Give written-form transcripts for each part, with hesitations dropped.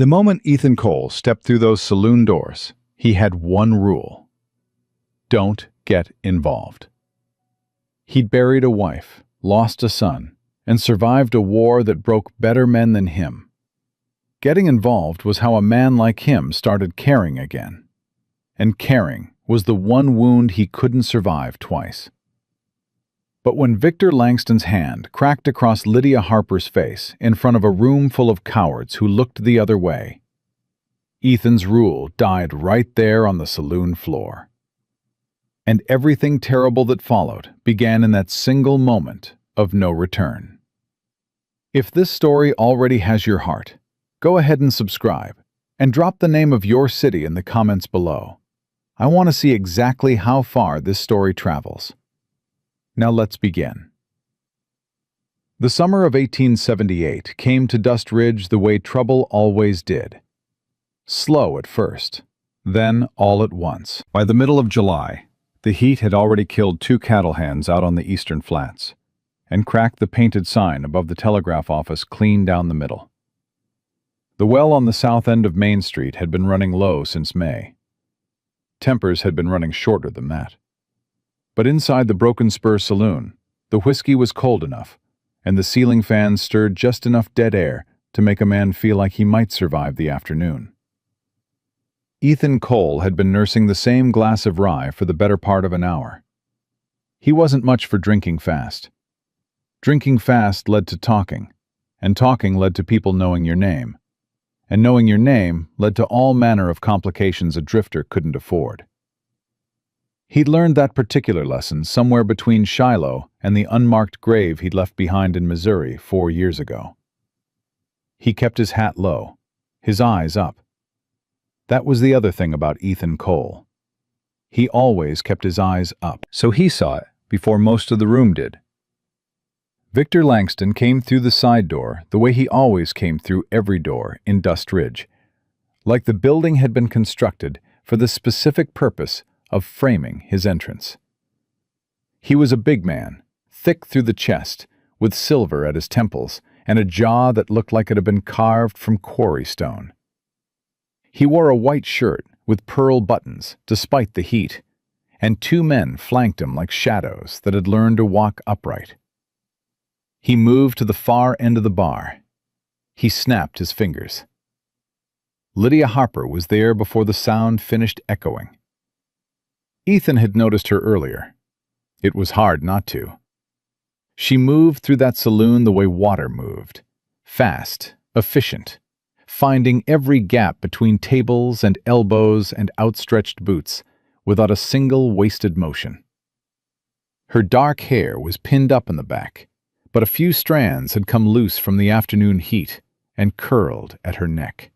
The moment Ethan Cole stepped through those saloon doors, he had one rule: don't get involved. He'd buried a wife, lost a son, and survived a war that broke better men than him. Getting involved was how a man like him started caring again. And caring was the one wound he couldn't survive twice. But when Victor Langston's hand cracked across Lydia Harper's face in front of a room full of cowards who looked the other way, Ethan's rule died right there on the saloon floor. And everything terrible that followed began in that single moment of no return. If this story already has your heart, go ahead and subscribe, and drop the name of your city in the comments below. I want to see exactly how far this story travels. Now let's begin. The summer of 1878 came to Dust Ridge the way trouble always did. Slow at first, then all at once. By the middle of July, the heat had already killed 2 cattle hands out on the eastern flats, and cracked the painted sign above the telegraph office clean down the middle. The well on the south end of Main Street had been running low since May. Tempers had been running shorter than that. But inside the Broken Spur Saloon, the whiskey was cold enough, and the ceiling fans stirred just enough dead air to make a man feel like he might survive the afternoon. Ethan Cole had been nursing the same glass of rye for the better part of an hour. He wasn't much for drinking fast. Drinking fast led to talking, and talking led to people knowing your name, and knowing your name led to all manner of complications a drifter couldn't afford. He'd learned that particular lesson somewhere between Shiloh and the unmarked grave he'd left behind in Missouri 4 years ago. He kept his hat low, his eyes up. That was the other thing about Ethan Cole. He always kept his eyes up, so he saw it before most of the room did. Victor Langston came through the side door the way he always came through every door in Dust Ridge, like the building had been constructed for the specific purpose of framing his entrance. He was a big man, thick through the chest, with silver at his temples and a jaw that looked like it had been carved from quarry stone. He wore a white shirt with pearl buttons despite the heat, and 2 men flanked him like shadows that had learned to walk upright. He moved to the far end of the bar. He snapped his fingers. Lydia Harper was there before the sound finished echoing. Ethan had noticed her earlier. It was hard not to. She moved through that saloon the way water moved, fast, efficient, finding every gap between tables and elbows and outstretched boots without a single wasted motion. Her dark hair was pinned up in the back, but a few strands had come loose from the afternoon heat and curled at her neck.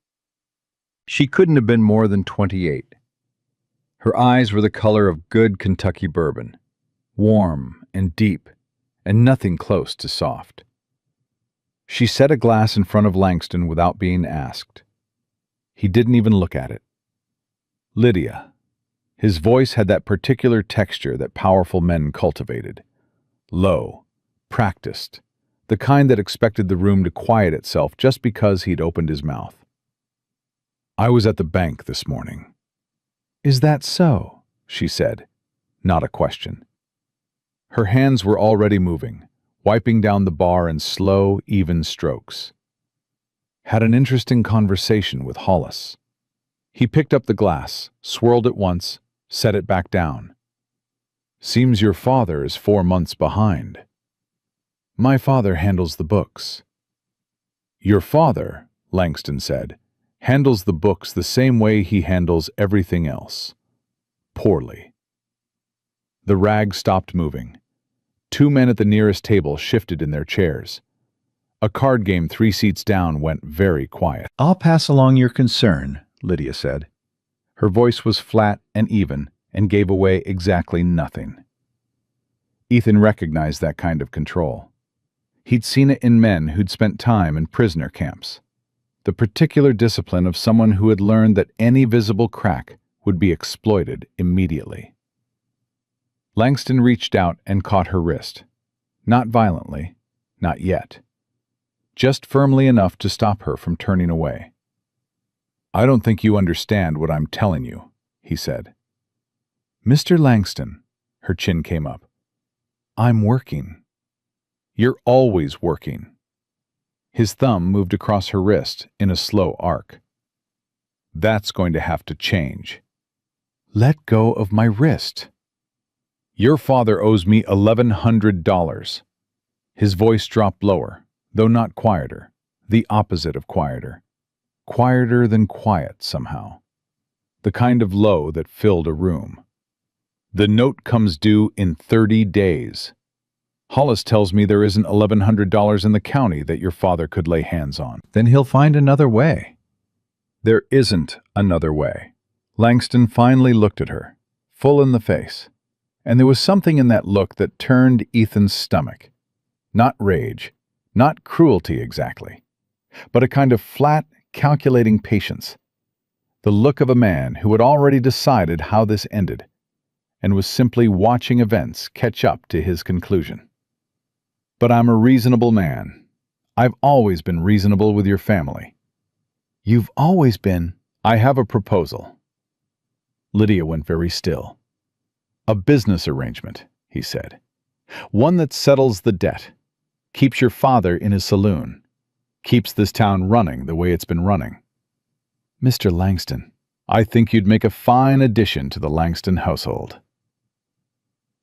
She couldn't have been more than 28. Her eyes were the color of good Kentucky bourbon, warm and deep, and nothing close to soft. She set a glass in front of Langston without being asked. He didn't even look at it. Lydia. His voice had that particular texture that powerful men cultivated. Low, practiced, the kind that expected the room to quiet itself just because he'd opened his mouth. "I was at the bank this morning." "Is that so?" she said, not a question. Her hands were already moving, wiping down the bar in slow, even strokes. "Had an interesting conversation with Hollis." He picked up the glass, swirled it once, set it back down. "Seems your father is 4 months behind." "My father handles the books." "Your father," Langston said, "handles the books the same way he handles everything else. Poorly." The rag stopped moving. 2 men at the nearest table shifted in their chairs. A card game 3 seats down went very quiet. "I'll pass along your concern," Lydia said. Her voice was flat and even and gave away exactly nothing. Ethan recognized that kind of control. He'd seen it in men who'd spent time in prisoner camps. The particular discipline of someone who had learned that any visible crack would be exploited immediately. Langston reached out and caught her wrist. Not violently, not yet. Just firmly enough to stop her from turning away. I don't think you understand what I'm telling you, he said. Mr. Langston, her chin came up. I'm working. You're always working. His thumb moved across her wrist in a slow arc. That's going to have to change. Let go of my wrist. Your father owes me $1,100. His voice dropped lower, though not quieter, the opposite of quieter. Quieter than quiet, somehow. The kind of low that filled a room. The note comes due in 30 days. Hollis tells me there isn't $1,100 in the county that your father could lay hands on. Then he'll find another way. There isn't another way. Langston finally looked at her, full in the face, and there was something in that look that turned Ethan's stomach. Not rage, not cruelty exactly, but a kind of flat, calculating patience. The look of a man who had already decided how this ended, and was simply watching events catch up to his conclusion. But I'm a reasonable man. I've always been reasonable with your family. You've always been. I have a proposal. Lydia went very still. A business arrangement, he said. One that settles the debt, keeps your father in his saloon, keeps this town running the way it's been running. Mr. Langston, I think you'd make a fine addition to the Langston household.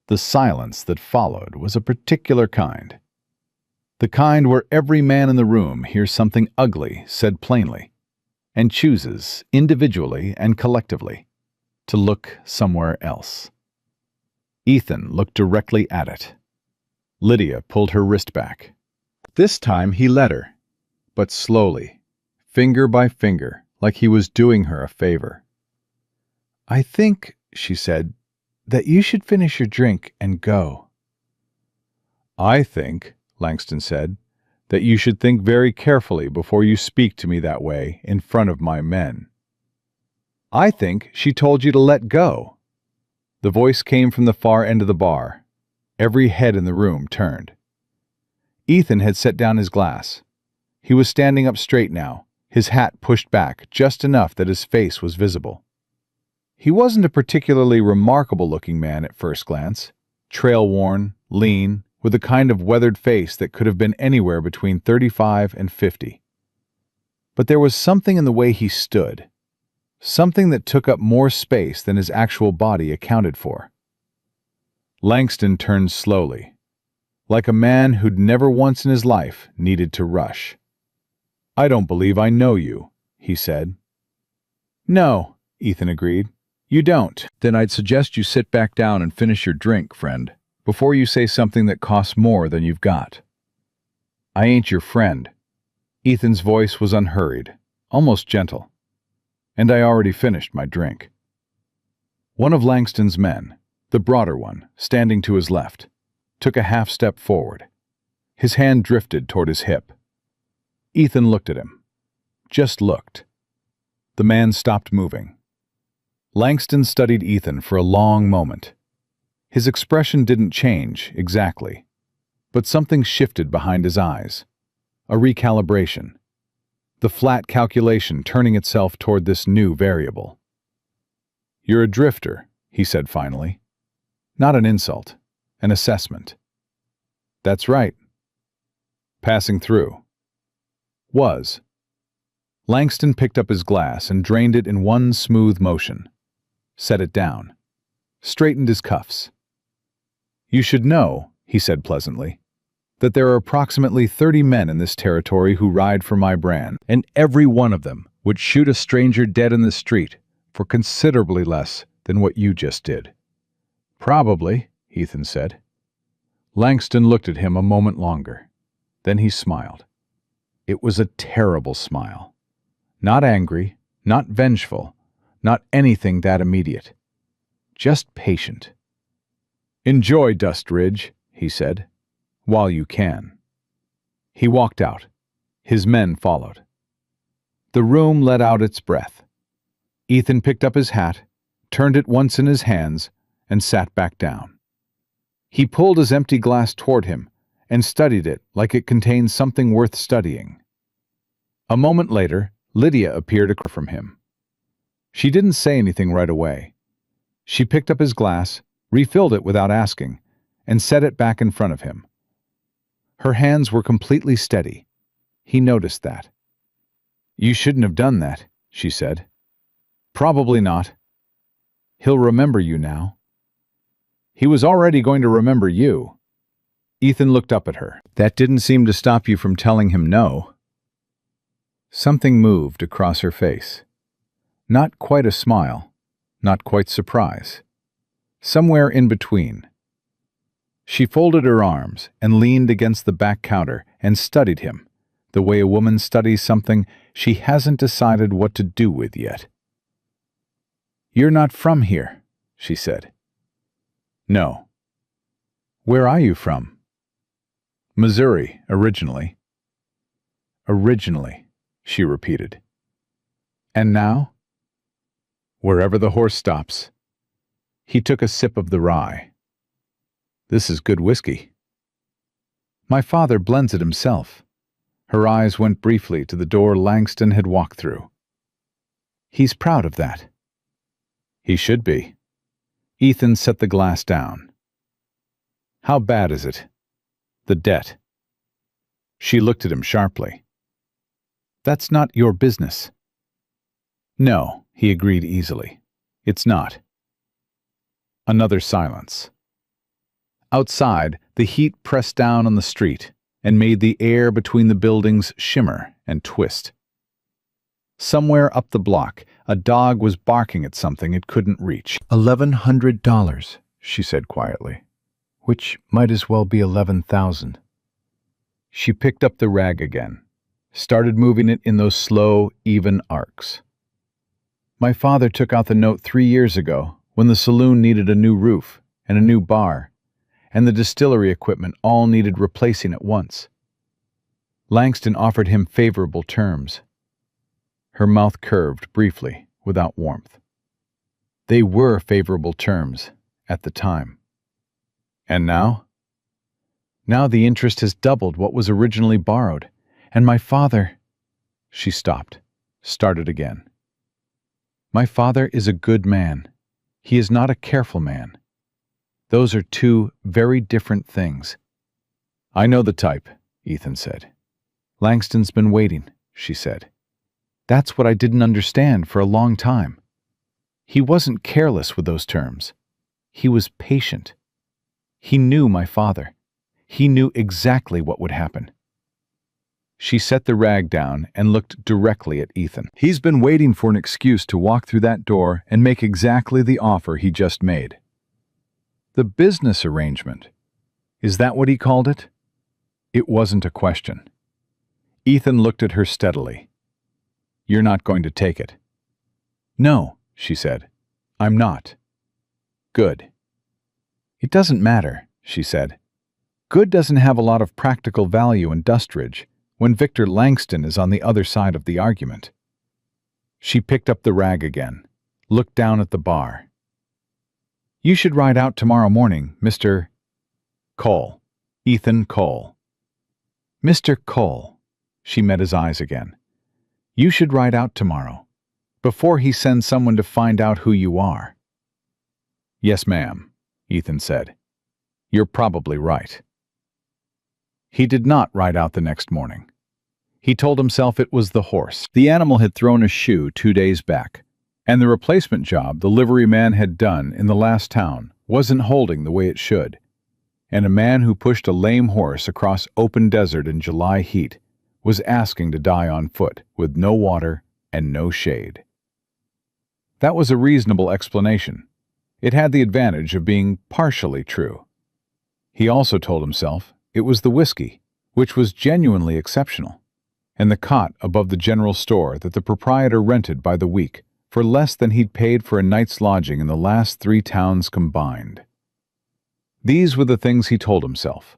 The silence that followed was a particular kind. The kind where every man in the room hears something ugly said plainly, and chooses, individually and collectively, to look somewhere else. Ethan looked directly at it. Lydia pulled her wrist back. This time he let her, but slowly, finger by finger, like he was doing her a favor. I think, she said, that you should finish your drink and go. I think, Langston said, that you should think very carefully before you speak to me that way in front of my men. I think she told you to let go. The voice came from the far end of the bar. Every head in the room turned. Ethan had set down his glass. He was standing up straight now, his hat pushed back just enough that his face was visible. He wasn't a particularly remarkable-looking man at first glance, trail-worn, lean, with a kind of weathered face that could have been anywhere between 35 and 50. But there was something in the way he stood, something that took up more space than his actual body accounted for. Langston turned slowly, like a man who'd never once in his life needed to rush. I don't believe I know you, he said. No, Ethan agreed. You don't. Then I'd suggest you sit back down and finish your drink, friend, before you say something that costs more than you've got. I ain't your friend. Ethan's voice was unhurried, almost gentle. And I already finished my drink. One of Langston's men, the broader one, standing to his left, took a half step forward. His hand drifted toward his hip. Ethan looked at him. Just looked. The man stopped moving. Langston studied Ethan for a long moment. His expression didn't change, exactly, but something shifted behind his eyes. A recalibration. The flat calculation turning itself toward this new variable. You're a drifter, he said finally. Not an insult, an assessment. That's right. Passing through. Was. Langston picked up his glass and drained it in one smooth motion. Set it down. Straightened his cuffs. You should know, he said pleasantly, that there are approximately 30 men in this territory who ride for my brand, and every one of them would shoot a stranger dead in the street for considerably less than what you just did. Probably, Ethan said. Langston looked at him a moment longer. Then he smiled. It was a terrible smile. Not angry, not vengeful, not anything that immediate. Just patient. Enjoy Dust Ridge, he said, while you can. He walked out. His men followed. The room let out its breath. Ethan picked up his hat, turned it once in his hands, and sat back down. He pulled his empty glass toward him and studied it like it contained something worth studying. A moment later, Lydia appeared across from him, She didn't say anything right away. She picked up his glass, refilled it without asking, and set it back in front of him. Her hands were completely steady. He noticed that. "You shouldn't have done that," she said. "Probably not. He'll remember you now." "He was already going to remember you." Ethan looked up at her. "That didn't seem to stop you from telling him no." Something moved across her face. Not quite a smile, not quite surprise. Somewhere in between. She folded her arms and leaned against the back counter and studied him, the way a woman studies something she hasn't decided what to do with yet. "You're not from here," she said. "No." "Where are you from?" "Missouri, originally." "Originally," she repeated. "And now?" "Wherever the horse stops." He took a sip of the rye. "This is good whiskey." "My father blends it himself." Her eyes went briefly to the door Langston had walked through. "He's proud of that." "He should be." Ethan set the glass down. "How bad is it? The debt?" She looked at him sharply. "That's not your business." "No," he agreed easily. "It's not." Another silence. Outside, the heat pressed down on the street and made the air between the buildings shimmer and twist. Somewhere up the block, a dog was barking at something it couldn't reach. $1,100, she said quietly, which might as well be 11,000. She picked up the rag again, started moving it in those slow, even arcs. "My father took out the note 3 years ago when the saloon needed a new roof and a new bar, and the distillery equipment all needed replacing at once. Langston offered him favorable terms." Her mouth curved briefly, without warmth. "They were favorable terms, at the time." "And now?" "Now the interest has doubled what was originally borrowed, and my father—" She stopped, started again. "My father is a good man. He is not a careful man. Those are two very different things." "I know the type," Ethan said. "Langston's been waiting," she said. "That's what I didn't understand for a long time. He wasn't careless with those terms. He was patient. He knew my father. He knew exactly what would happen." She set the rag down and looked directly at Ethan. "He's been waiting for an excuse to walk through that door and make exactly the offer he just made." "The business arrangement. Is that what he called it?" It wasn't a question. Ethan looked at her steadily. "You're not going to take it." "No," she said. "I'm not." "Good." "It doesn't matter," she said. "Good doesn't have a lot of practical value in Dustridge when Victor Langston is on the other side of the argument." She picked up the rag again, looked down at the bar. "You should ride out tomorrow morning, Mr. Cole. Ethan Cole." "Mr. Cole." She met his eyes again. "You should ride out tomorrow, before he sends someone to find out who you are." "Yes, ma'am," Ethan said. "You're probably right." He did not ride out the next morning. He told himself it was the horse. The animal had thrown a shoe 2 days back, and the replacement job the liveryman had done in the last town wasn't holding the way it should, and a man who pushed a lame horse across open desert in July heat was asking to die on foot with no water and no shade. That was a reasonable explanation. It had the advantage of being partially true. He also told himself it was the whiskey, which was genuinely exceptional, and the cot above the general store that the proprietor rented by the week for less than he'd paid for a night's lodging in the last 3 towns combined. These were the things he told himself.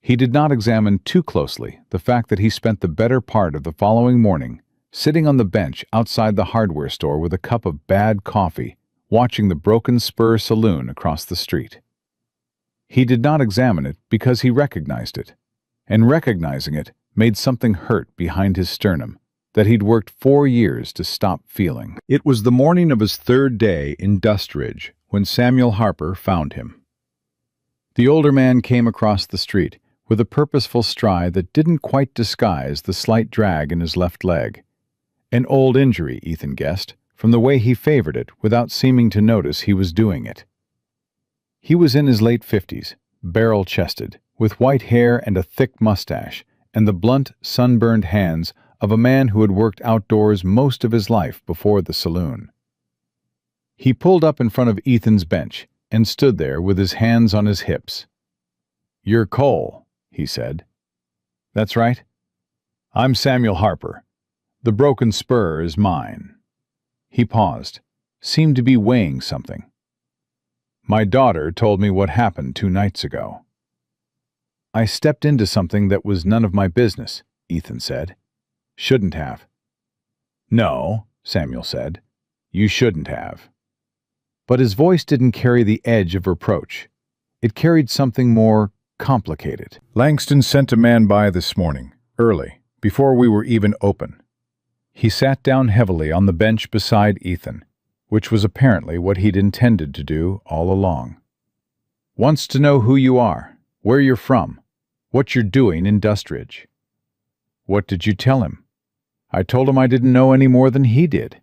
He did not examine too closely the fact that he spent the better part of the following morning sitting on the bench outside the hardware store with a cup of bad coffee, watching the Broken Spur Saloon across the street. He did not examine it because he recognized it, and recognizing it made something hurt behind his sternum, that he'd worked 4 years to stop feeling. It was the morning of his 3rd day in Dustridge when Samuel Harper found him. The older man came across the street with a purposeful stride that didn't quite disguise the slight drag in his left leg. An old injury, Ethan guessed, from the way he favored it without seeming to notice he was doing it. He was in his late 50s, barrel-chested, with white hair and a thick mustache, and the blunt, sunburned hands of a man who had worked outdoors most of his life before the saloon. He pulled up in front of Ethan's bench and stood there with his hands on his hips. "You're Cole," he said. "That's right. I'm Samuel Harper. The broken spur is mine." He paused, seemed to be weighing something. "My daughter told me what happened 2 nights ago." "I stepped into something that was none of my business," Ethan said. "Shouldn't have." "No," Samuel said. "You shouldn't have." But his voice didn't carry the edge of reproach. It carried something more complicated. "Langston sent a man by this morning, early, before we were even open." He sat down heavily on the bench beside Ethan, which was apparently what he'd intended to do all along. "Wants to know who you are, where you're from, what you're doing in Dustridge." "What did you tell him?" "I told him I didn't know any more than he did."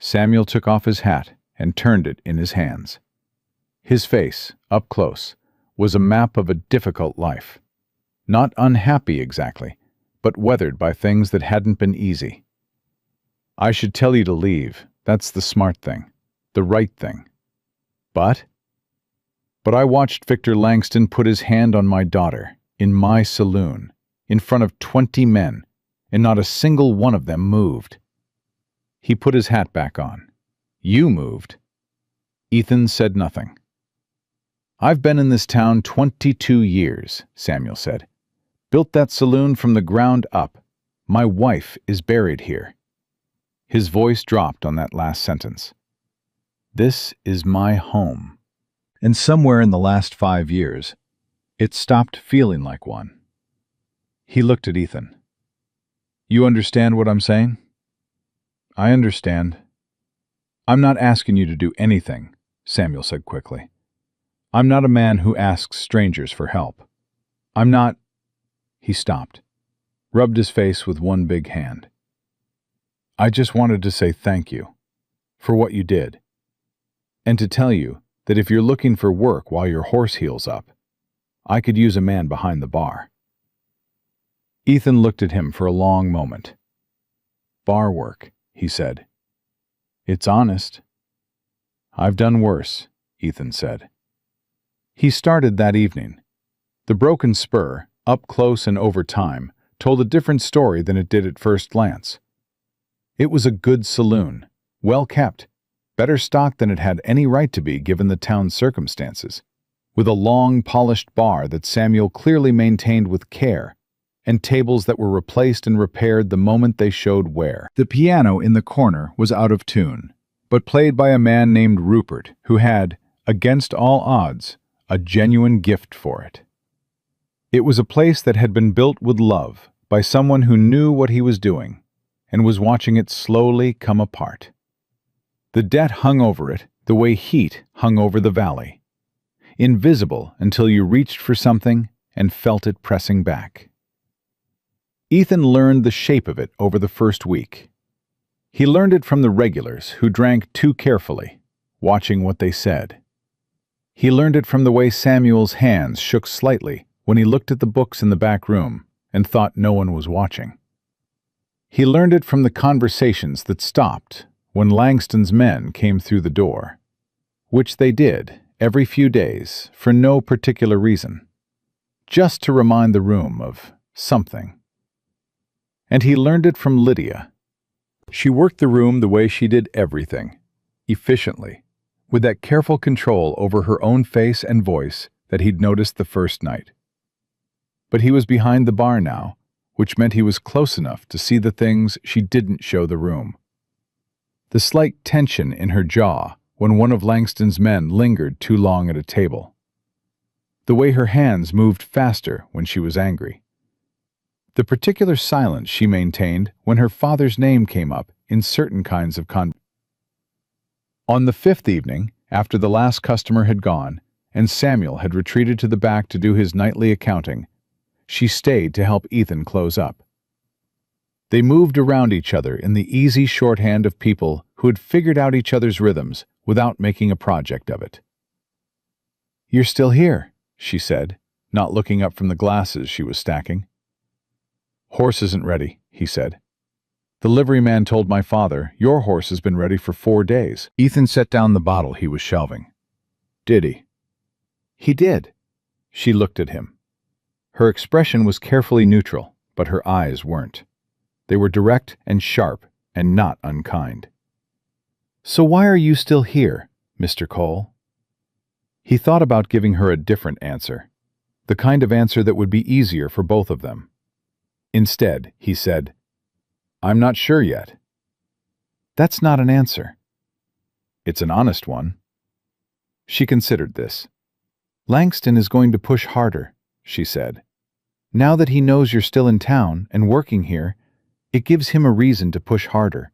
Samuel took off his hat and turned it in his hands. His face, up close, was a map of a difficult life. Not unhappy exactly, but weathered by things that hadn't been easy. "I should tell you to leave. That's the smart thing, the right thing. But I watched Victor Langston put his hand on my daughter, in my saloon, in front of 20 men, and not a single one of them moved." He put his hat back on. "You moved." Ethan said nothing. "I've been in this town 22 years, Samuel said. "Built that saloon from the ground up. My wife is buried here." His voice dropped on that last sentence. "This is my home." And somewhere in the last 5 years, it stopped feeling like one. He looked at Ethan. "You understand what I'm saying?" "I understand." "I'm not asking you to do anything," Samuel said quickly. "I'm not a man who asks strangers for help. I'm not—" He stopped, rubbed his face with one big hand. "I just wanted to say thank you for what you did, and to tell you that if you're looking for work while your horse heals up, I could use a man behind the bar." Ethan looked at him for a long moment. "Bar work," he said. "It's honest." "I've done worse," Ethan said. He started that evening. The broken spur, up close and over time, told a different story than it did at first glance. It was a good saloon, well kept, better stocked than it had any right to be given the town's circumstances, with a long, polished bar that Samuel clearly maintained with care, and tables that were replaced and repaired the moment they showed wear. The piano in the corner was out of tune, but played by a man named Rupert, who had, against all odds, a genuine gift for it. It was a place that had been built with love by someone who knew what he was doing, and was watching it slowly come apart. The debt hung over it the way heat hung over the valley, invisible until you reached for something and felt it pressing back. Ethan learned the shape of it over the first week. He learned it from the regulars who drank too carefully, watching what they said. He learned it from the way Samuel's hands shook slightly when he looked at the books in the back room and thought no one was watching. He learned it from the conversations that stopped when Langston's men came through the door, which they did every few days for no particular reason, just to remind the room of something. And he learned it from Lydia. She worked the room the way she did everything, efficiently, with that careful control over her own face and voice that he'd noticed the first night. But he was behind the bar now, which meant he was close enough to see the things she didn't show the room. The slight tension in her jaw when one of Langston's men lingered too long at a table. The way her hands moved faster when she was angry. The particular silence she maintained when her father's name came up in certain kinds of On the fifth evening, after the last customer had gone, and Samuel had retreated to the back to do his nightly accounting, she stayed to help Ethan close up. They moved around each other in the easy shorthand of people who had figured out each other's rhythms without making a project of it. "You're still here," she said, not looking up from the glasses she was stacking. "Horse isn't ready," he said. "The liveryman told my father, your horse has been ready for 4 days." Ethan set down the bottle he was shelving. "Did he?" "He did." She looked at him. Her expression was carefully neutral, but her eyes weren't. They were direct and sharp and not unkind. "So why are you still here, Mr. Cole?" He thought about giving her a different answer, the kind of answer that would be easier for both of them. Instead, he said, "I'm not sure yet." "That's not an answer." "It's an honest one." She considered this. "Langston is going to push harder," she said. "Now that he knows you're still in town and working here, it gives him a reason to push harder.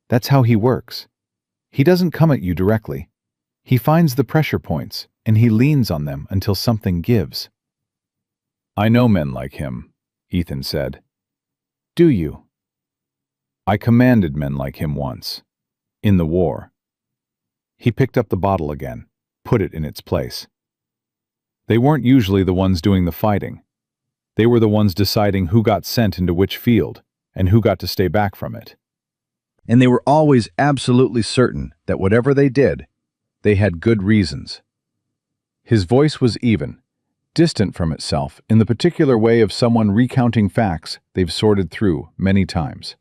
That's how he works. He doesn't come at you directly. He finds the pressure points, and he leans on them until something gives." "I know men like him," Ethan said. "Do you?" "I commanded men like him once. In the war." He picked up the bottle again, put it in its place. They weren't usually the ones doing the fighting. They were the ones deciding who got sent into which field, and who got to stay back from it. And they were always absolutely certain that whatever they did, they had good reasons. His voice was even, distant from itself in the particular way of someone recounting facts they've sorted through many times.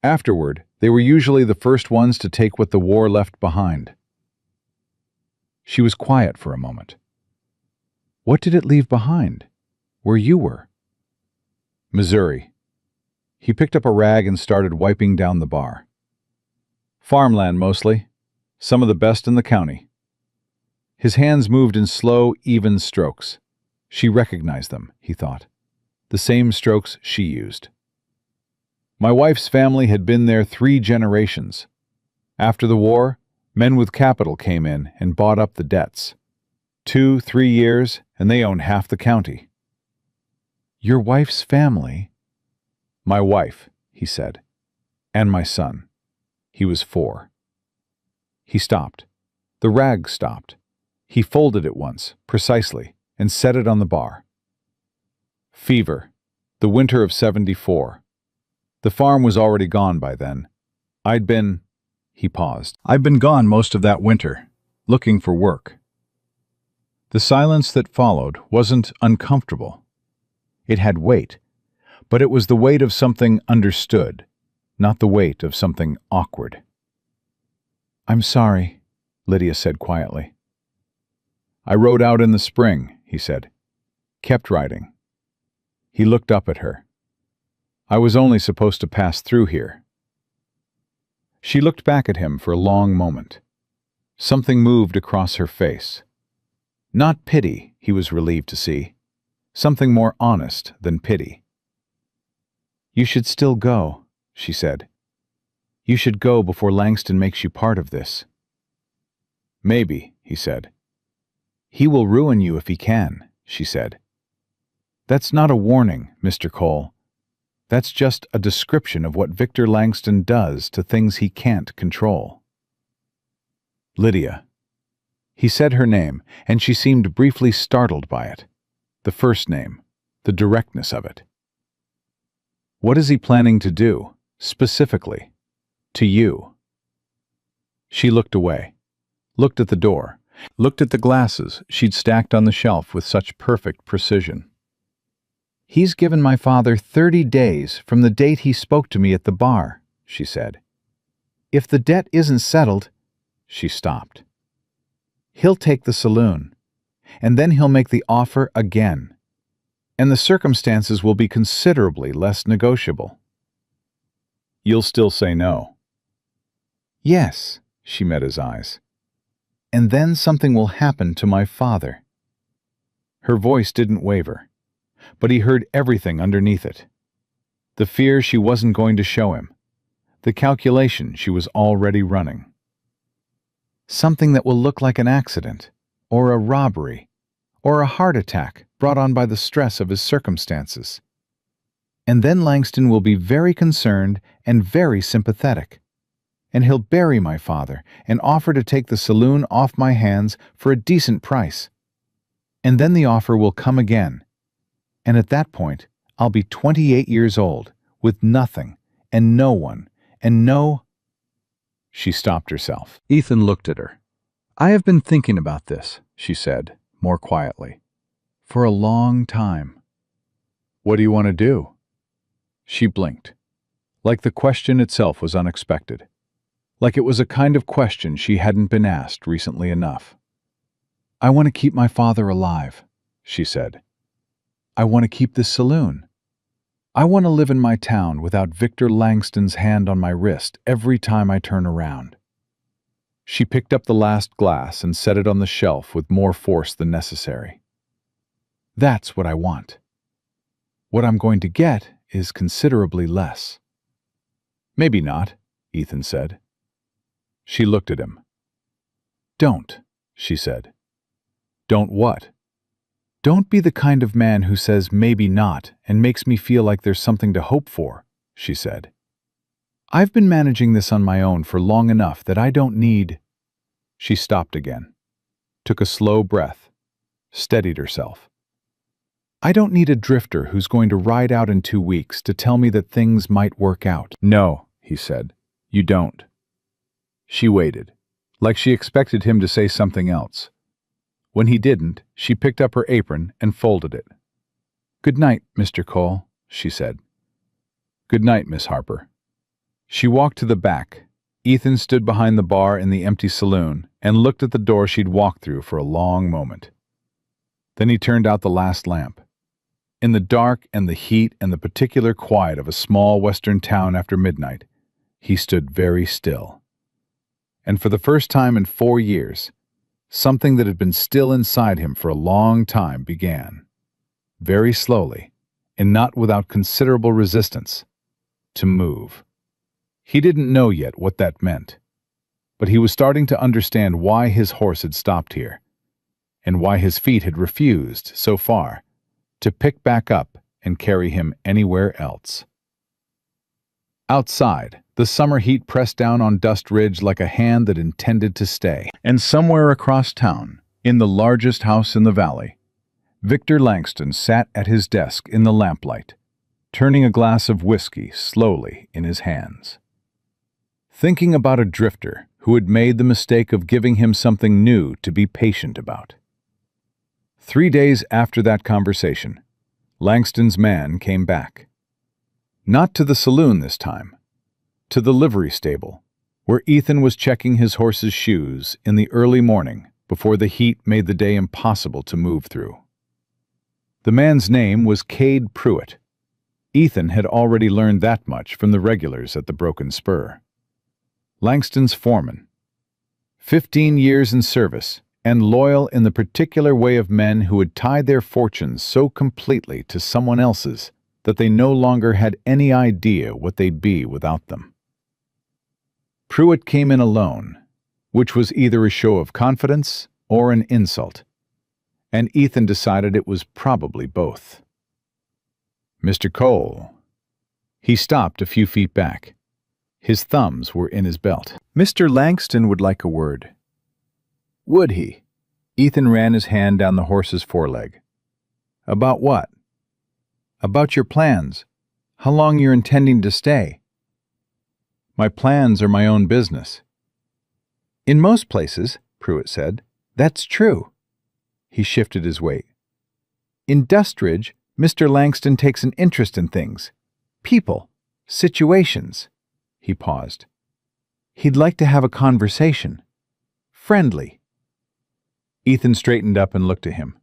Afterward, they were usually the first ones to take what the war left behind. She was quiet for a moment. "What did it leave behind? Where you were?" "Missouri." He picked up a rag and started wiping down the bar. "Farmland mostly. Some of the best in the county." His hands moved in slow, even strokes. She recognized them, he thought. The same strokes she used. "My wife's family had been there 3 generations. After the war, men with capital came in and bought up the debts. 2, 3 years, and they owned half the county." "Your wife's family?" "My wife," he said. "And my son." He was 4. He stopped. The rag stopped. He folded it once, precisely, and set it on the bar. "Fever. The winter of 74. The farm was already gone by then. He paused. "I'd been gone most of that winter, looking for work." The silence that followed wasn't uncomfortable. It had weight, but it was the weight of something understood, not the weight of something awkward. "I'm sorry," Lydia said quietly. "I rode out in the spring," he said. "Kept riding." He looked up at her. "I was only supposed to pass through here." She looked back at him for a long moment. Something moved across her face. Not pity, he was relieved to see. Something more honest than pity. "You should still go," she said. "You should go before Langston makes you part of this." "Maybe," he said. "He will ruin you if he can," she said. "That's not a warning, Mr. Cole. That's just a description of what Victor Langston does to things he can't control." "Lydia." He said her name, and she seemed briefly startled by it. The first name, the directness of it. "What is he planning to do, specifically, to you?" She looked away, looked at the door, looked at the glasses she'd stacked on the shelf with such perfect precision. "He's given my father 30 days from the date he spoke to me at the bar," she said. "If the debt isn't settled—" She stopped. "He'll take the saloon, and then he'll make the offer again, and the circumstances will be considerably less negotiable." "You'll still say no?" "Yes," she met his eyes. "And then something will happen to my father." Her voice didn't waver. but he heard everything underneath it. The fear she wasn't going to show him. The calculation she was already running. Something that will look like an accident, or a robbery, or a heart attack brought on by the stress of his circumstances. And then Langston will be very concerned and very sympathetic. And he'll bury my father and offer to take the saloon off my hands for a decent price. And then the offer will come again. And at that point, I'll be 28 years old, with nothing, and no one, and no— She stopped herself. Ethan looked at her. "I have been thinking about this," she said, more quietly, "for a long time." "What do you want to do?" She blinked, like the question itself was unexpected, like it was a kind of question she hadn't been asked recently enough. "I want to keep my father alive," she said. "I want to keep this saloon. I want to live in my town without Victor Langston's hand on my wrist every time I turn around." She picked up the last glass and set it on the shelf with more force than necessary. "That's what I want. What I'm going to get is considerably less." "Maybe not," Ethan said. She looked at him. "Don't," she said. "Don't what?" "Don't be the kind of man who says maybe not and makes me feel like there's something to hope for," she said. "I've been managing this on my own for long enough that I don't need—" She stopped again, took a slow breath, steadied herself. "I don't need a drifter who's going to ride out in 2 weeks to tell me that things might work out." "No," he said, "you don't." She waited, like she expected him to say something else. When he didn't, she picked up her apron and folded it. "Good night, Mr. Cole," she said. "Good night, Miss Harper." She walked to the back. Ethan stood behind the bar in the empty saloon and looked at the door she'd walked through for a long moment. Then he turned out the last lamp. In the dark and the heat and the particular quiet of a small western town after midnight, he stood very still. And for the first time in 4 years, something that had been still inside him for a long time began, very slowly, and not without considerable resistance, to move. He didn't know yet what that meant, but he was starting to understand why his horse had stopped here, and why his feet had refused, so far, to pick back up and carry him anywhere else. Outside, the summer heat pressed down on Dust Ridge like a hand that intended to stay. And somewhere across town, in the largest house in the valley, Victor Langston sat at his desk in the lamplight, turning a glass of whiskey slowly in his hands. Thinking about a drifter who had made the mistake of giving him something new to be patient about. 3 days after that conversation, Langston's man came back. Not to the saloon this time, to the livery stable, where Ethan was checking his horse's shoes in the early morning before the heat made the day impossible to move through. The man's name was Cade Pruitt. Ethan had already learned that much from the regulars at the Broken Spur. Langston's foreman. 15 years in service, and loyal in the particular way of men who had tied their fortunes so completely to someone else's that they no longer had any idea what they'd be without them. Pruitt came in alone, which was either a show of confidence or an insult, and Ethan decided it was probably both. "Mr. Cole." He stopped a few feet back. His thumbs were in his belt. "Mr. Langston would like a word." "Would he?" Ethan ran his hand down the horse's foreleg. "About what?" "About your plans. How long you're intending to stay." "My plans are my own business." "In most places," Pruitt said, "that's true." He shifted his weight. "In Dust Ridge, Mr. Langston takes an interest in things. People. Situations." He paused. "He'd like to have a conversation. Friendly." Ethan straightened up and looked at him.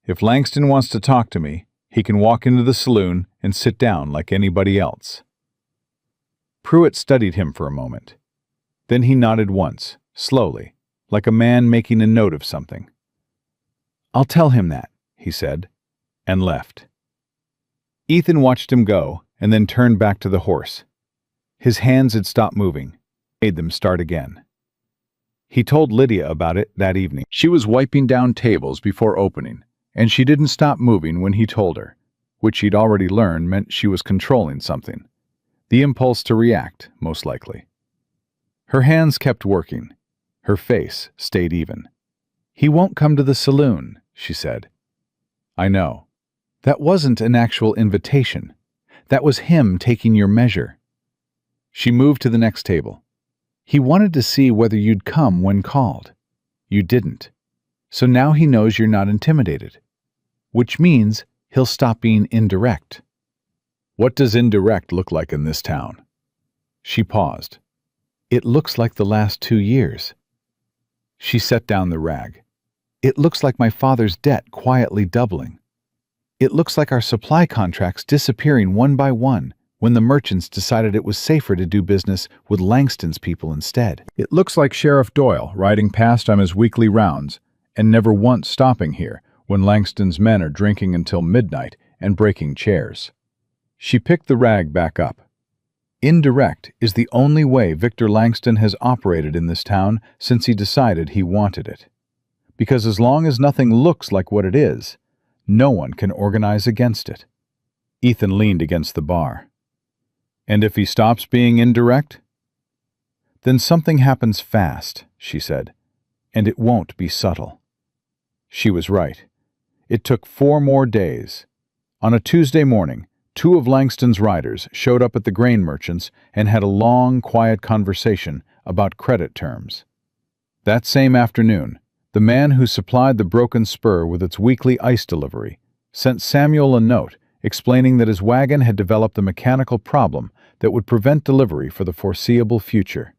"If Langston wants to talk to me, he can walk into the saloon and sit down like anybody else." Pruitt studied him for a moment. Then he nodded once, slowly, like a man making a note of something. "I'll tell him that," he said. and left. Ethan watched him go and then turned back to the horse. His hands had stopped moving, made them start again. He told Lydia about it that evening. She was wiping down tables before opening, and she didn't stop moving when he told her, which she'd already learned meant she was controlling something. The impulse to react, most likely. Her hands kept working. Her face stayed even. "He won't come to the saloon," she said. "I know. That wasn't an actual invitation. That was him taking your measure." She moved to the next table. "He wanted to see whether you'd come when called. You didn't. So now he knows you're not intimidated. Which means he'll stop being indirect." "What does indirect look like in this town?" She paused. "It looks like the last 2 years." She set down the rag. "It looks like my father's debt quietly doubling. It looks like our supply contracts disappearing one by one when the merchants decided it was safer to do business with Langston's people instead. It looks like Sheriff Doyle riding past on his weekly rounds and never once stopping here when Langston's men are drinking until midnight and breaking chairs." She picked the rag back up. "Indirect is the only way Victor Langston has operated in this town since he decided he wanted it. Because as long as nothing looks like what it is, no one can organize against it." Ethan leaned against the bar. "And if he stops being indirect?" "Then something happens fast," she said, "and it won't be subtle." She was right. It took 4 more days. On a Tuesday morning, 2 of Langston's riders showed up at the grain merchants and had a long, quiet conversation about credit terms. That same afternoon, the man who supplied the broken spur with its weekly ice delivery sent Samuel a note explaining that his wagon had developed a mechanical problem that would prevent delivery for the foreseeable future.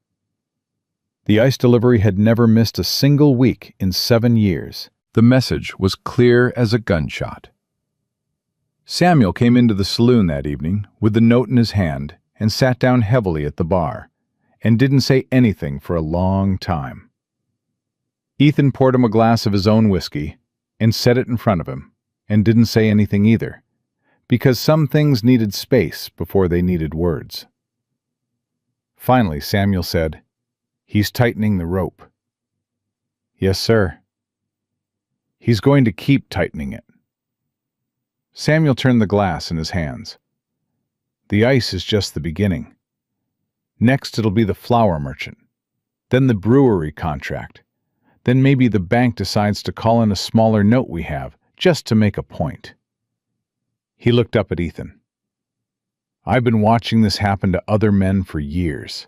The ice delivery had never missed a single week in 7 years. The message was clear as a gunshot. Samuel came into the saloon that evening with the note in his hand and sat down heavily at the bar, and didn't say anything for a long time. Ethan poured him a glass of his own whiskey and set it in front of him, and didn't say anything either, because some things needed space before they needed words. Finally, Samuel said, "He's tightening the rope." "Yes, sir." "He's going to keep tightening it." Samuel turned the glass in his hands. "The ice is just the beginning. Next it'll be the flour merchant, then the brewery contract, then maybe the bank decides to call in a smaller note we have, just to make a point." He looked up at Ethan. "I've been watching this happen to other men for years.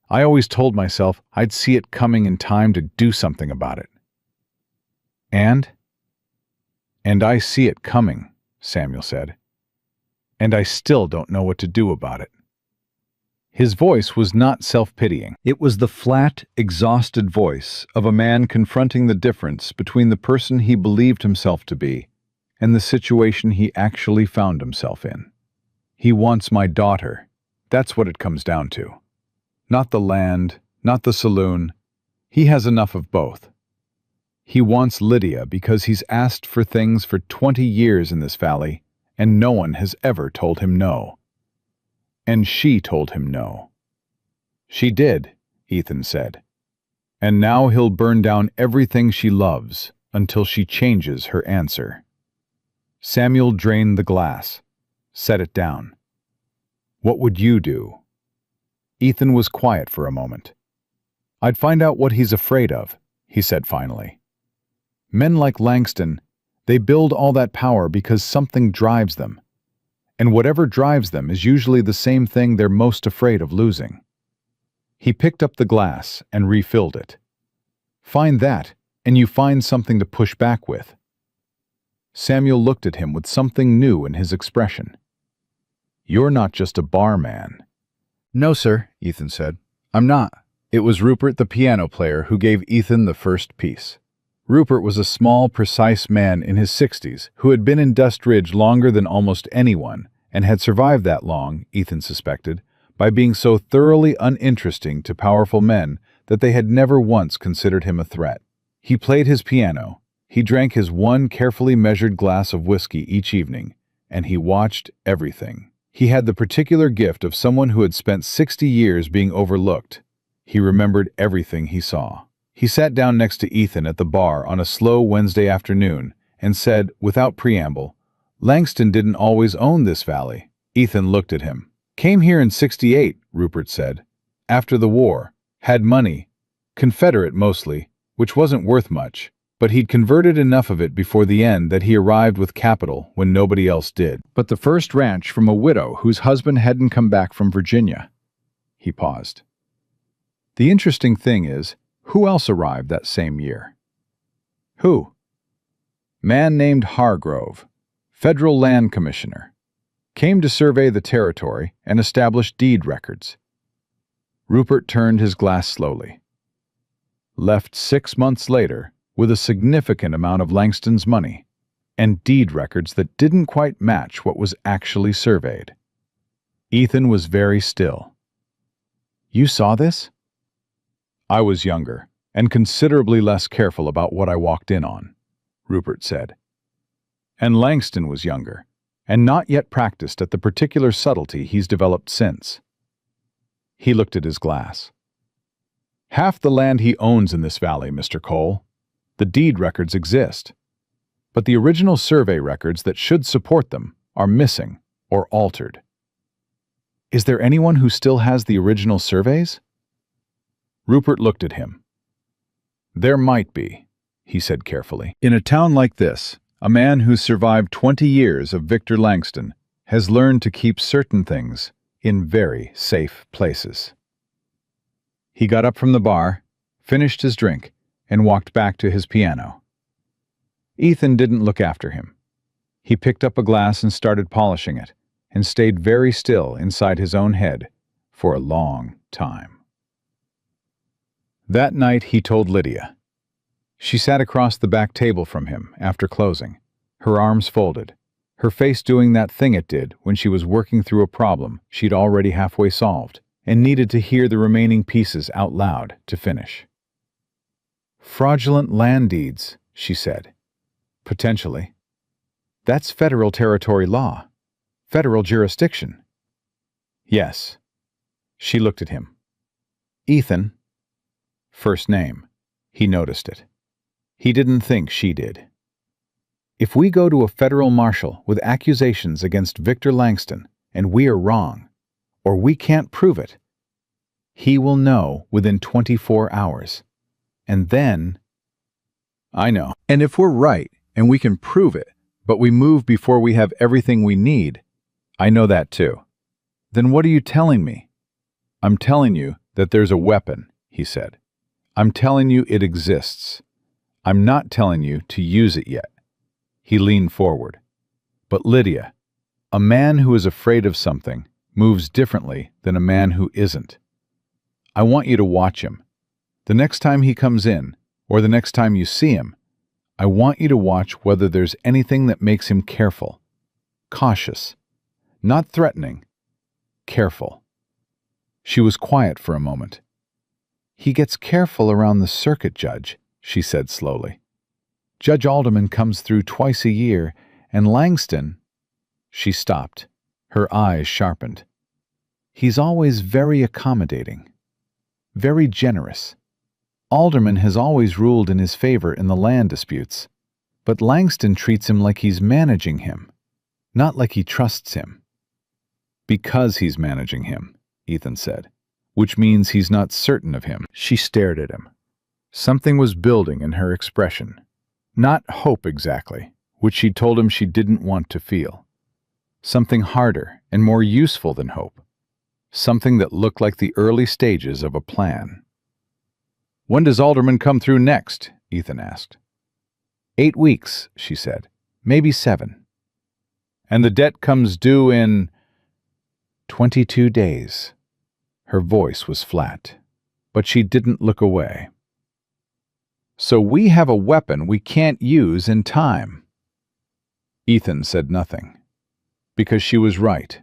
I always told myself I'd see it coming in time to do something about it." And I see it coming," Samuel said. "And I still don't know what to do about it." His voice was not self-pitying. It was the flat, exhausted voice of a man confronting the difference between the person he believed himself to be and the situation he actually found himself in. "He wants my daughter. That's what it comes down to. Not the land, not the saloon. He has enough of both. He wants Lydia because he's asked for things for 20 years in this valley, and no one has ever told him no. And she told him no." "She did," Ethan said. "And now he'll burn down everything she loves until she changes her answer." Samuel drained the glass, set it down. "What would you do?" Ethan was quiet for a moment. "I'd find out what he's afraid of," he said finally. "Men like Langston, they build all that power because something drives them. And whatever drives them is usually the same thing they're most afraid of losing." He picked up the glass and refilled it. "Find that, and you find something to push back with." Samuel looked at him with something new in his expression. "You're not just a barman." "No, sir," Ethan said. "I'm not." It was Rupert, the piano player, who gave Ethan the first piece. Rupert was a small, precise man in his 60s who had been in Dust Ridge longer than almost anyone, and had survived that long, Ethan suspected, by being so thoroughly uninteresting to powerful men that they had never once considered him a threat. He played his piano, He drank his one carefully measured glass of whiskey each evening, and he watched everything. He had the particular gift of someone who had spent 60 years being overlooked. He remembered everything he saw. He sat down next to Ethan at the bar on a slow Wednesday afternoon and said, without preamble, "Langston didn't always own this valley." Ethan looked at him. "Came here in '68, Rupert said. After the war. Had money. Confederate mostly, which wasn't worth much. But he'd converted enough of it before the end that he arrived with capital when nobody else did. But the first ranch from a widow whose husband hadn't come back from Virginia." He paused. "The interesting thing is, who else arrived that same year?" "Who?" "Man named Hargrove, federal land commissioner. Came to survey the territory and establish deed records." Rupert turned his glass slowly. "Left 6 months later with a significant amount of Langston's money and deed records that didn't quite match what was actually surveyed." Ethan was very still. "You saw this?" "I was younger and considerably less careful about what I walked in on," Rupert said. "And Langston was younger and not yet practiced at the particular subtlety he's developed since." He looked at his glass. "Half the land he owns in this valley, Mr. Cole. The deed records exist, but the original survey records that should support them are missing or altered." "Is there anyone who still has the original surveys?" Rupert looked at him. "There might be," he said carefully. "In a town like this, a man who's survived 20 years of Victor Langston has learned to keep certain things in very safe places." He got up from the bar, finished his drink, and walked back to his piano. Ethan didn't look after him. He picked up a glass and started polishing it, and stayed very still inside his own head for a long time. That night he told Lydia. She sat across the back table from him after closing, her arms folded, her face doing that thing it did when she was working through a problem she'd already halfway solved and needed to hear the remaining pieces out loud to finish. "Fraudulent land deeds," she said. "Potentially. That's federal territory law. Federal jurisdiction." "Yes." She looked at him. "Ethan." First name. He noticed it. He didn't think she did. "If we go to a federal marshal with accusations against Victor Langston and we are wrong, or we can't prove it, he will know within 24 hours. And then—" "I know. And if we're right, and we can prove it, but we move before we have everything we need—" "I know that too." "Then what are you telling me?" "I'm telling you that there's a weapon," he said. "I'm telling you it exists. I'm not telling you to use it yet." He leaned forward. "But Lydia, a man who is afraid of something moves differently than a man who isn't. I want you to watch him. The next time he comes in, or the next time you see him, I want you to watch whether there's anything that makes him careful, cautious, not threatening, careful." She was quiet for a moment. "He gets careful around the circuit judge," she said slowly. "Judge Alderman comes through twice a year, and Langston—" She stopped, her eyes sharpened. "He's always very accommodating, very generous. Alderman has always ruled in his favor in the land disputes, but Langston treats him like he's managing him, not like he trusts him." "Because he's managing him," Ethan said, "which means he's not certain of him." She stared at him. Something was building in her expression. Not hope exactly, which she'd told him she didn't want to feel. Something harder and more useful than hope. Something that looked like the early stages of a plan. "When does Alderman come through next?" Ethan asked. 8 weeks, she said. Maybe 7. "And the debt comes due in—" 22 days. Her voice was flat, but she didn't look away. "So we have a weapon we can't use in time." Ethan said nothing, because she was right,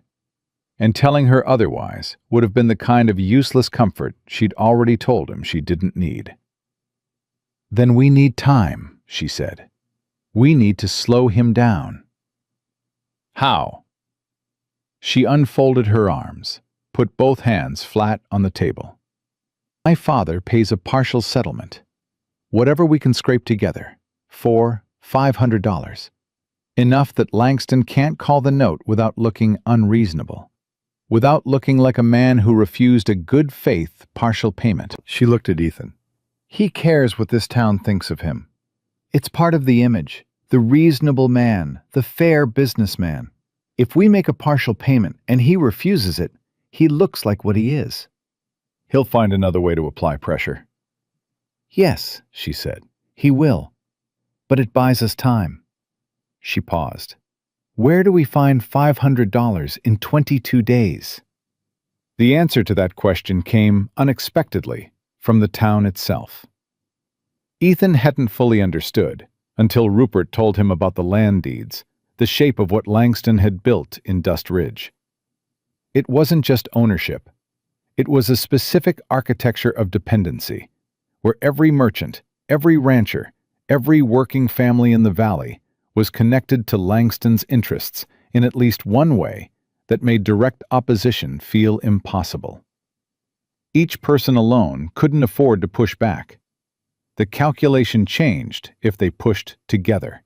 and telling her otherwise would have been the kind of useless comfort she'd already told him she didn't need. "Then we need time," she said. We need to slow him down." "How?" She unfolded her arms, put both hands flat on the table. "My father pays a partial settlement. Whatever we can scrape together, $500. Enough that Langston can't call the note without looking unreasonable, without looking like a man who refused a good-faith partial payment." She looked at Ethan. "He cares what this town thinks of him. It's part of the image, the reasonable man, the fair businessman. If we make a partial payment and he refuses it, he looks like what he is. He'll find another way to apply pressure." "Yes," she said, "he will. But it buys us time." She paused. "Where do we find $500 in 22 days? The answer to that question came unexpectedly from the town itself. Ethan hadn't fully understood until Rupert told him about the land deeds, the shape of what Langston had built in Dust Ridge. It wasn't just ownership. It was a specific architecture of dependency, where every merchant, every rancher, every working family in the valley was connected to Langston's interests in at least one way that made direct opposition feel impossible. Each person alone couldn't afford to push back. The calculation changed if they pushed together.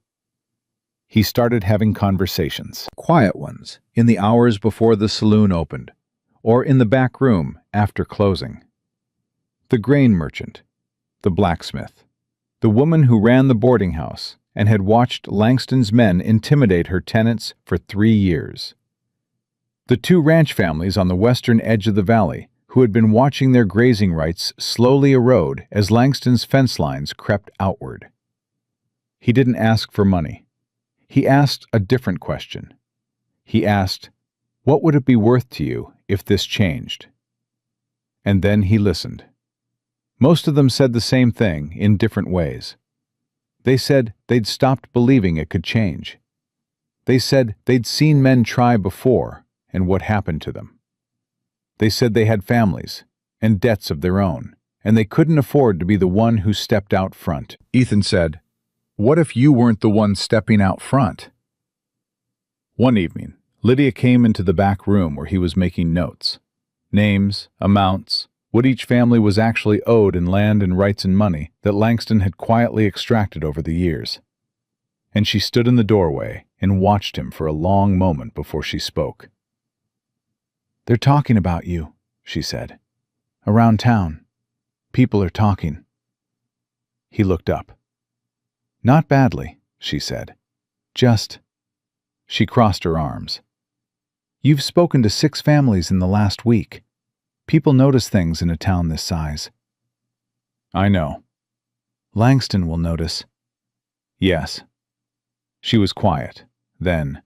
He started having conversations, quiet ones, in the hours before the saloon opened, or in the back room after closing. The grain merchant, the blacksmith, the woman who ran the boarding house and had watched Langston's men intimidate her tenants for 3 years. The 2 ranch families on the western edge of the valley who had been watching their grazing rights slowly erode as Langston's fence lines crept outward. He didn't ask for money. He asked a different question. He asked, "What would it be worth to you if this changed?" And then he listened. Most of them said the same thing in different ways. They said they'd stopped believing it could change. They said they'd seen men try before and what happened to them. They said they had families and debts of their own, and they couldn't afford to be the one who stepped out front. Ethan said, "What if you weren't the one stepping out front?" One evening, Lydia came into the back room where he was making notes. Names, amounts, what each family was actually owed in land and rights and money that Langston had quietly extracted over the years. And she stood in the doorway and watched him for a long moment before she spoke. "They're talking about you," she said. "Around town. People are talking." He looked up. "Not badly," she said. "Just—" She crossed her arms. "You've spoken to 6 families in the last week. People notice things in a town this size." "I know." "Langston will notice." "Yes." She was quiet. Then,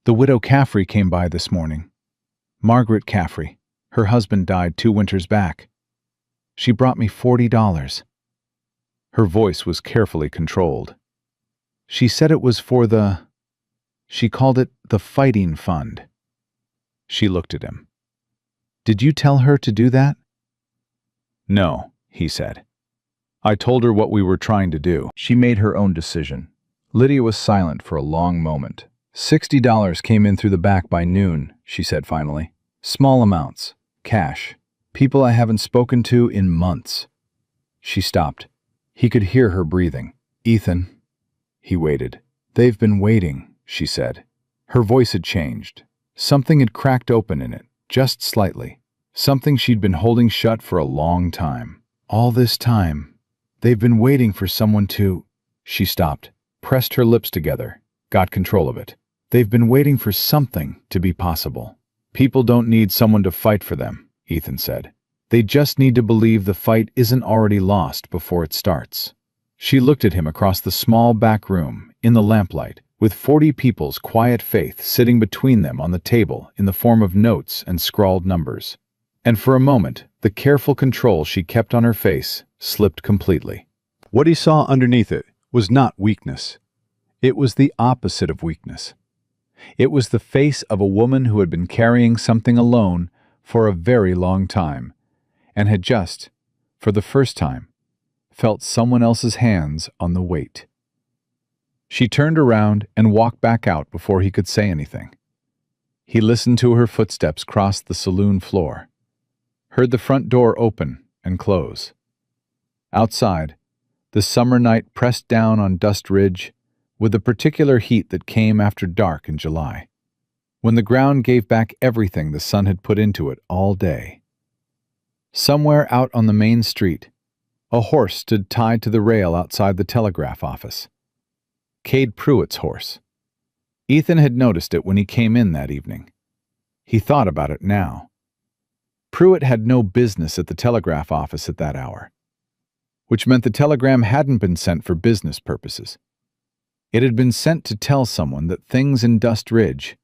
"The widow Caffrey came by this morning. Margaret Caffrey. Her husband died 2 winters back. She brought me $40. Her voice was carefully controlled. "She said it was for she called it the fighting fund." She looked at him. "Did you tell her to do that?" "No," he said. "I told her what we were trying to do. She made her own decision." Lydia was silent for a long moment. $60 came in through the back by noon, she said finally. "Small amounts. Cash. People I haven't spoken to in months." She stopped. He could hear her breathing. "Ethan." He waited. "They've been waiting," she said. Her voice had changed. Something had cracked open in it, just slightly. Something she'd been holding shut for a long time. "All this time, they've been waiting for someone to—" She stopped, pressed her lips together, got control of it. "They've been waiting for something to be possible." "People don't need someone to fight for them," Ethan said. "They just need to believe the fight isn't already lost before it starts." She looked at him across the small back room, in the lamplight, with 40 people's quiet faith sitting between them on the table in the form of notes and scrawled numbers. And for a moment, the careful control she kept on her face slipped completely. What he saw underneath it was not weakness. It was the opposite of weakness. It was the face of a woman who had been carrying something alone for a very long time, and had just, for the first time, felt someone else's hands on the weight. She turned around and walked back out before he could say anything. He listened to her footsteps cross the saloon floor, heard the front door open and close. Outside, the summer night pressed down on Dust Ridge with the particular heat that came after dark in July, when the ground gave back everything the sun had put into it all day. Somewhere out on the main street, a horse stood tied to the rail outside the telegraph office. Cade Pruitt's horse. Ethan had noticed it when he came in that evening. He thought about it now. Pruitt had no business at the telegraph office at that hour, which meant the telegram hadn't been sent for business purposes. It had been sent to tell someone that things in Dust Ridge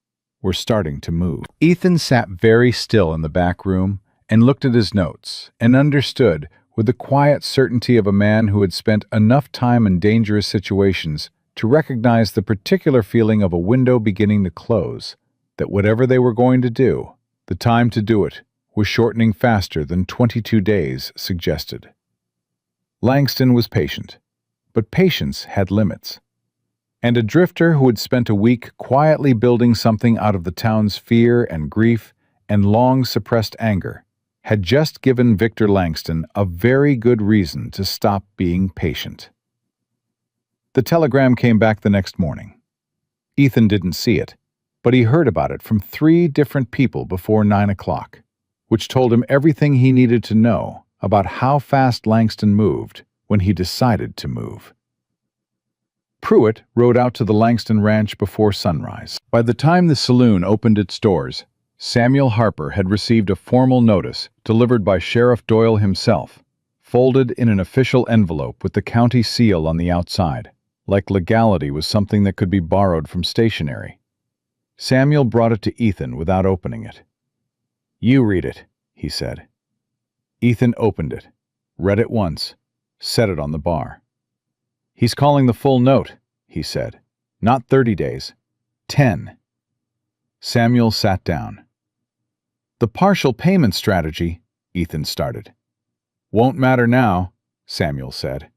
were starting to move. Ethan sat very still in the back room and looked at his notes and understood with the quiet certainty of a man who had spent enough time in dangerous situations to recognize the particular feeling of a window beginning to close, that whatever they were going to do, the time to do it was shortening faster than 22 days suggested. Langston was patient, but patience had limits. And a drifter who had spent a week quietly building something out of the town's fear and grief and long-suppressed anger had just given Victor Langston a very good reason to stop being patient. The telegram came back the next morning. Ethan didn't see it, but he heard about it from 3 different people before 9 o'clock, which told him everything he needed to know about how fast Langston moved when he decided to move. Pruitt rode out to the Langston ranch before sunrise. By the time the saloon opened its doors, Samuel Harper had received a formal notice delivered by Sheriff Doyle himself, folded in an official envelope with the county seal on the outside, like legality was something that could be borrowed from stationery. Samuel brought it to Ethan without opening it. "You read it," he said. Ethan opened it, read it once, set it on the bar. "He's calling the full note," he said. "Not 30 days. 10. Samuel sat down. "The partial payment strategy," Ethan started. "Won't matter now," Samuel said.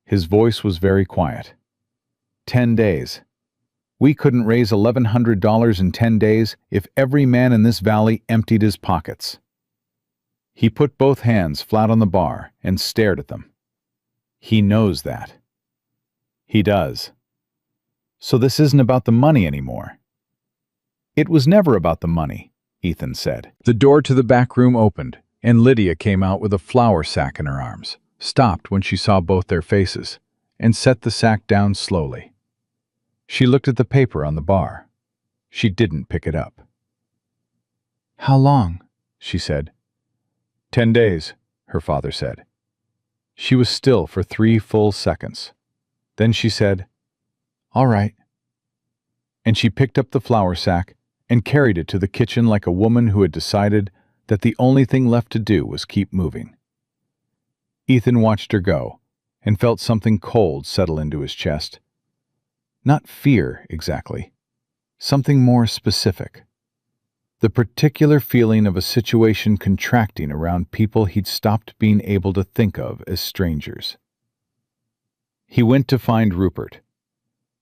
His voice was very quiet. 10 days. We couldn't raise $1,100 in 10 days if every man in this valley emptied his pockets." He put both hands flat on the bar and stared at them. "He knows that." "He does. So this isn't about the money anymore." "It was never about the money," Ethan said. The door to the back room opened, and Lydia came out with a flour sack in her arms, stopped when she saw both their faces, and set the sack down slowly. She looked at the paper on the bar. She didn't pick it up. "How long?" she said. 10 days, her father said. She was still for 3 full seconds. Then she said, "All right." And she picked up the flour sack and carried it to the kitchen like a woman who had decided that the only thing left to do was keep moving. Ethan watched her go and felt something cold settle into his chest. Not fear, exactly. Something more specific. The particular feeling of a situation contracting around people he'd stopped being able to think of as strangers. He went to find Rupert.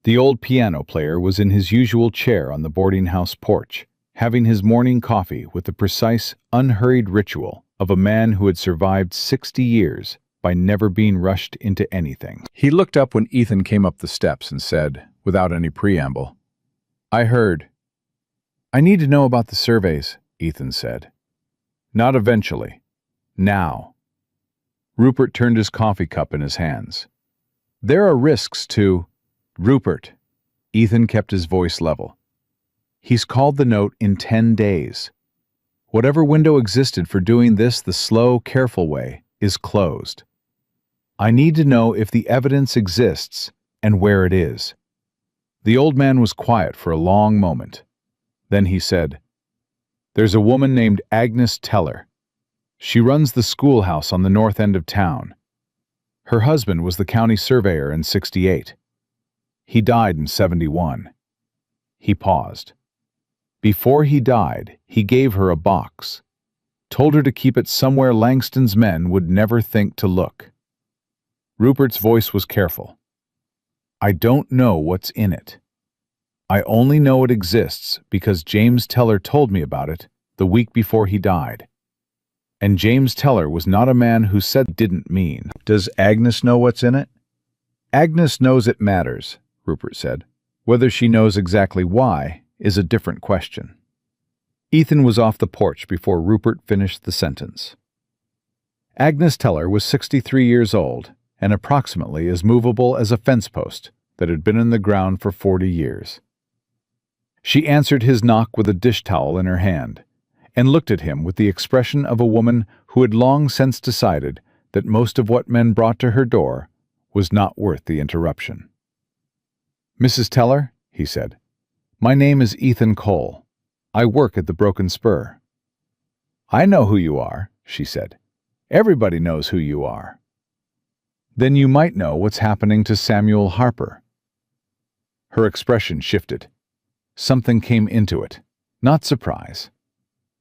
The old piano player was in his usual chair on the boarding house porch, having his morning coffee with the precise, unhurried ritual of a man who had survived 60 years by never being rushed into anything. He looked up when Ethan came up the steps and said, without any preamble, "I heard." "I need to know about the surveys," Ethan said. "Not eventually. Now." Rupert turned his coffee cup in his hands. "There are risks to—" "Rupert." Ethan kept his voice level. "He's called the note in 10 days. Whatever window existed for doing this the slow, careful way is closed. I need to know if the evidence exists and where it is." The old man was quiet for a long moment. Then he said, "There's a woman named Agnes Teller. She runs the schoolhouse on the north end of town. Her husband was the county surveyor in '68. He died in '71. He paused. Before he died, he gave her a box, told her to keep it somewhere Langston's men would never think to look. Rupert's voice was careful. I don't know what's in it. I only know it exists because James Teller told me about it the week before he died. And James Teller was not a man who said didn't mean. Does Agnes know what's in it? Agnes knows it matters, Rupert said. Whether she knows exactly why is a different question. Ethan was off the porch before Rupert finished the sentence. Agnes Teller was 63 years old and approximately as movable as a fence post that had been in the ground for 40 years. She answered his knock with a dish towel in her hand and looked at him with the expression of a woman who had long since decided that most of what men brought to her door was not worth the interruption. "Mrs. Teller," he said, "my name is Ethan Cole. I work at the Broken Spur." "I know who you are," she said. "Everybody knows who you are." "Then you might know what's happening to Samuel Harper." Her expression shifted. Something came into it. Not surprise.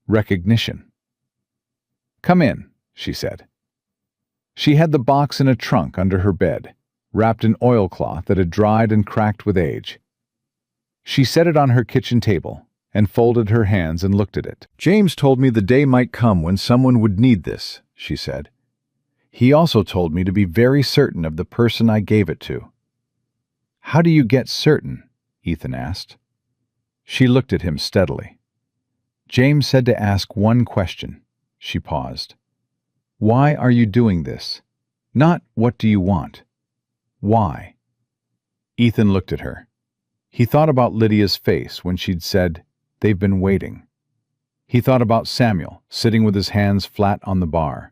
Recognition. "Come in," she said. She had the box in a trunk under her bed, wrapped in oilcloth that had dried and cracked with age. She set it on her kitchen table and folded her hands and looked at it. "James told me the day might come when someone would need this," she said. "He also told me to be very certain of the person I gave it to." "How do you get certain?" Ethan asked. She looked at him steadily. "James said to ask one question." She paused. "Why are you doing this? Not what do you want? Why?" Ethan looked at her. He thought about Lydia's face when she'd said, "They've been waiting." He thought about Samuel sitting with his hands flat on the bar.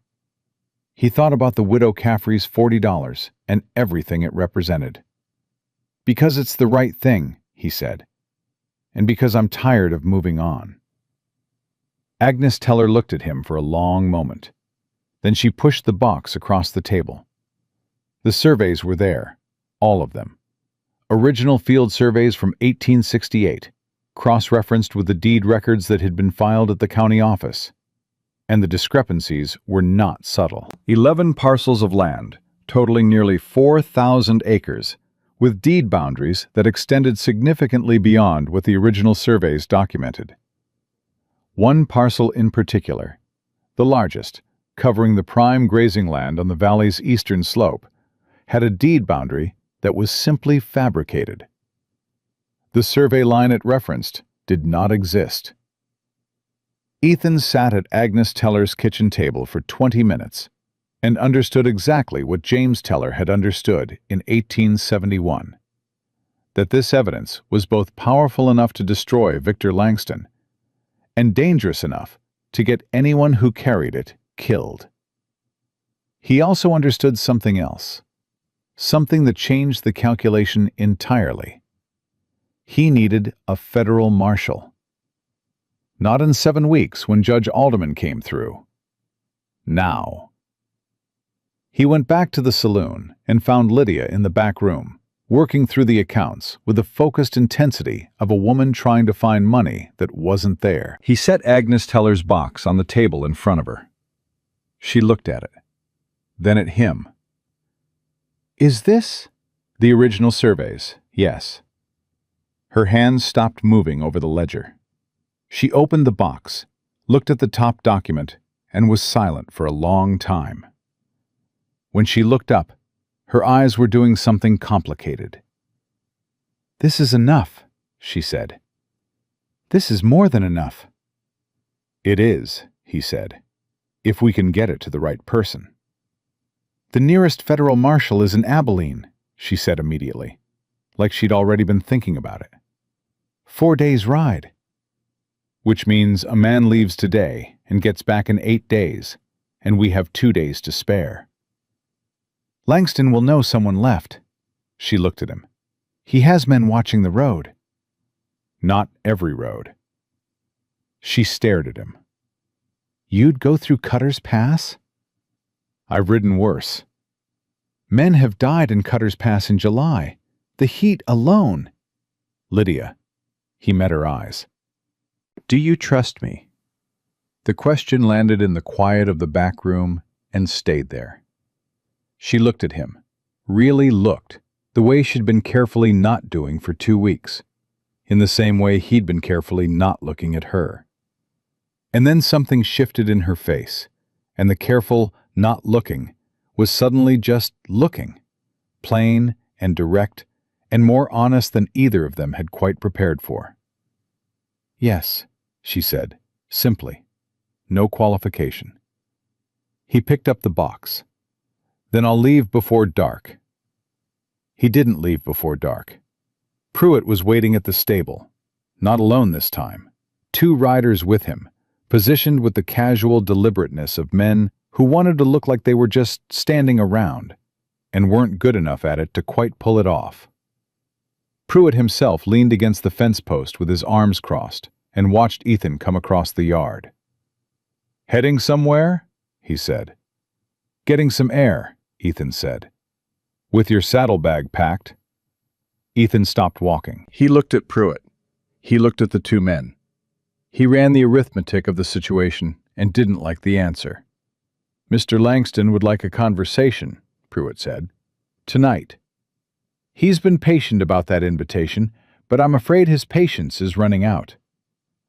He thought about the widow Caffrey's $40 and everything it represented. "Because it's the right thing," he said, "and because I'm tired of moving on." Agnes Teller looked at him for a long moment. Then she pushed the box across the table. The surveys were there, all of them. Original field surveys from 1868, cross-referenced with the deed records that had been filed at the county office. And the discrepancies were not subtle. 11 parcels of land, totaling nearly 4,000 acres, with deed boundaries that extended significantly beyond what the original surveys documented. One parcel in particular, the largest, covering the prime grazing land on the valley's eastern slope, had a deed boundary that was simply fabricated. The survey line it referenced did not exist. Ethan sat at Agnes Teller's kitchen table for 20 minutes and understood exactly what James Teller had understood in 1871, that this evidence was both powerful enough to destroy Victor Langston and dangerous enough to get anyone who carried it killed. He also understood something else, something that changed the calculation entirely. He needed a federal marshal. Not in 7 weeks when Judge Alderman came through. Now. He went back to the saloon and found Lydia in the back room, working through the accounts with the focused intensity of a woman trying to find money that wasn't there. He set Agnes Teller's box on the table in front of her. She looked at it, then at him. "Is this?" "The original surveys, yes." Her hands stopped moving over the ledger. She opened the box, looked at the top document, and was silent for a long time. When she looked up, her eyes were doing something complicated. "This is enough," she said. "This is more than enough." "It is," he said, "if we can get it to the right person." "The nearest federal marshal is in Abilene," she said immediately, like she'd already been thinking about it. 4 days' ride. Which means a man leaves today and gets back in 8 days, and we have 2 days to spare. "Langston will know someone left." She looked at him. "He has men watching the road." "Not every road." She stared at him. "You'd go through Cutter's Pass?" "I've ridden worse." "Men have died in Cutter's Pass in July. The heat alone." "Lydia." He met her eyes. "Do you trust me?" The question landed in the quiet of the back room and stayed there. She looked at him, really looked, the way she'd been carefully not doing for 2 weeks, in the same way he'd been carefully not looking at her. And then something shifted in her face, and the careful not looking was suddenly just looking, plain and direct and more honest than either of them had quite prepared for. "Yes," she said, simply, no qualification. He picked up the box. "Then I'll leave before dark." He didn't leave before dark. Pruitt was waiting at the stable, not alone this time. 2 riders with him, positioned with the casual deliberateness of men who wanted to look like they were just standing around and weren't good enough at it to quite pull it off. Pruitt himself leaned against the fence post with his arms crossed and watched Ethan come across the yard. "Heading somewhere?" he said. "Getting some air," Ethan said. "With your saddlebag packed?" Ethan stopped walking. He looked at Pruitt. He looked at the 2 men. He ran the arithmetic of the situation and didn't like the answer. "Mr. Langston would like a conversation," Pruitt said. "Tonight. He's been patient about that invitation, but I'm afraid his patience is running out."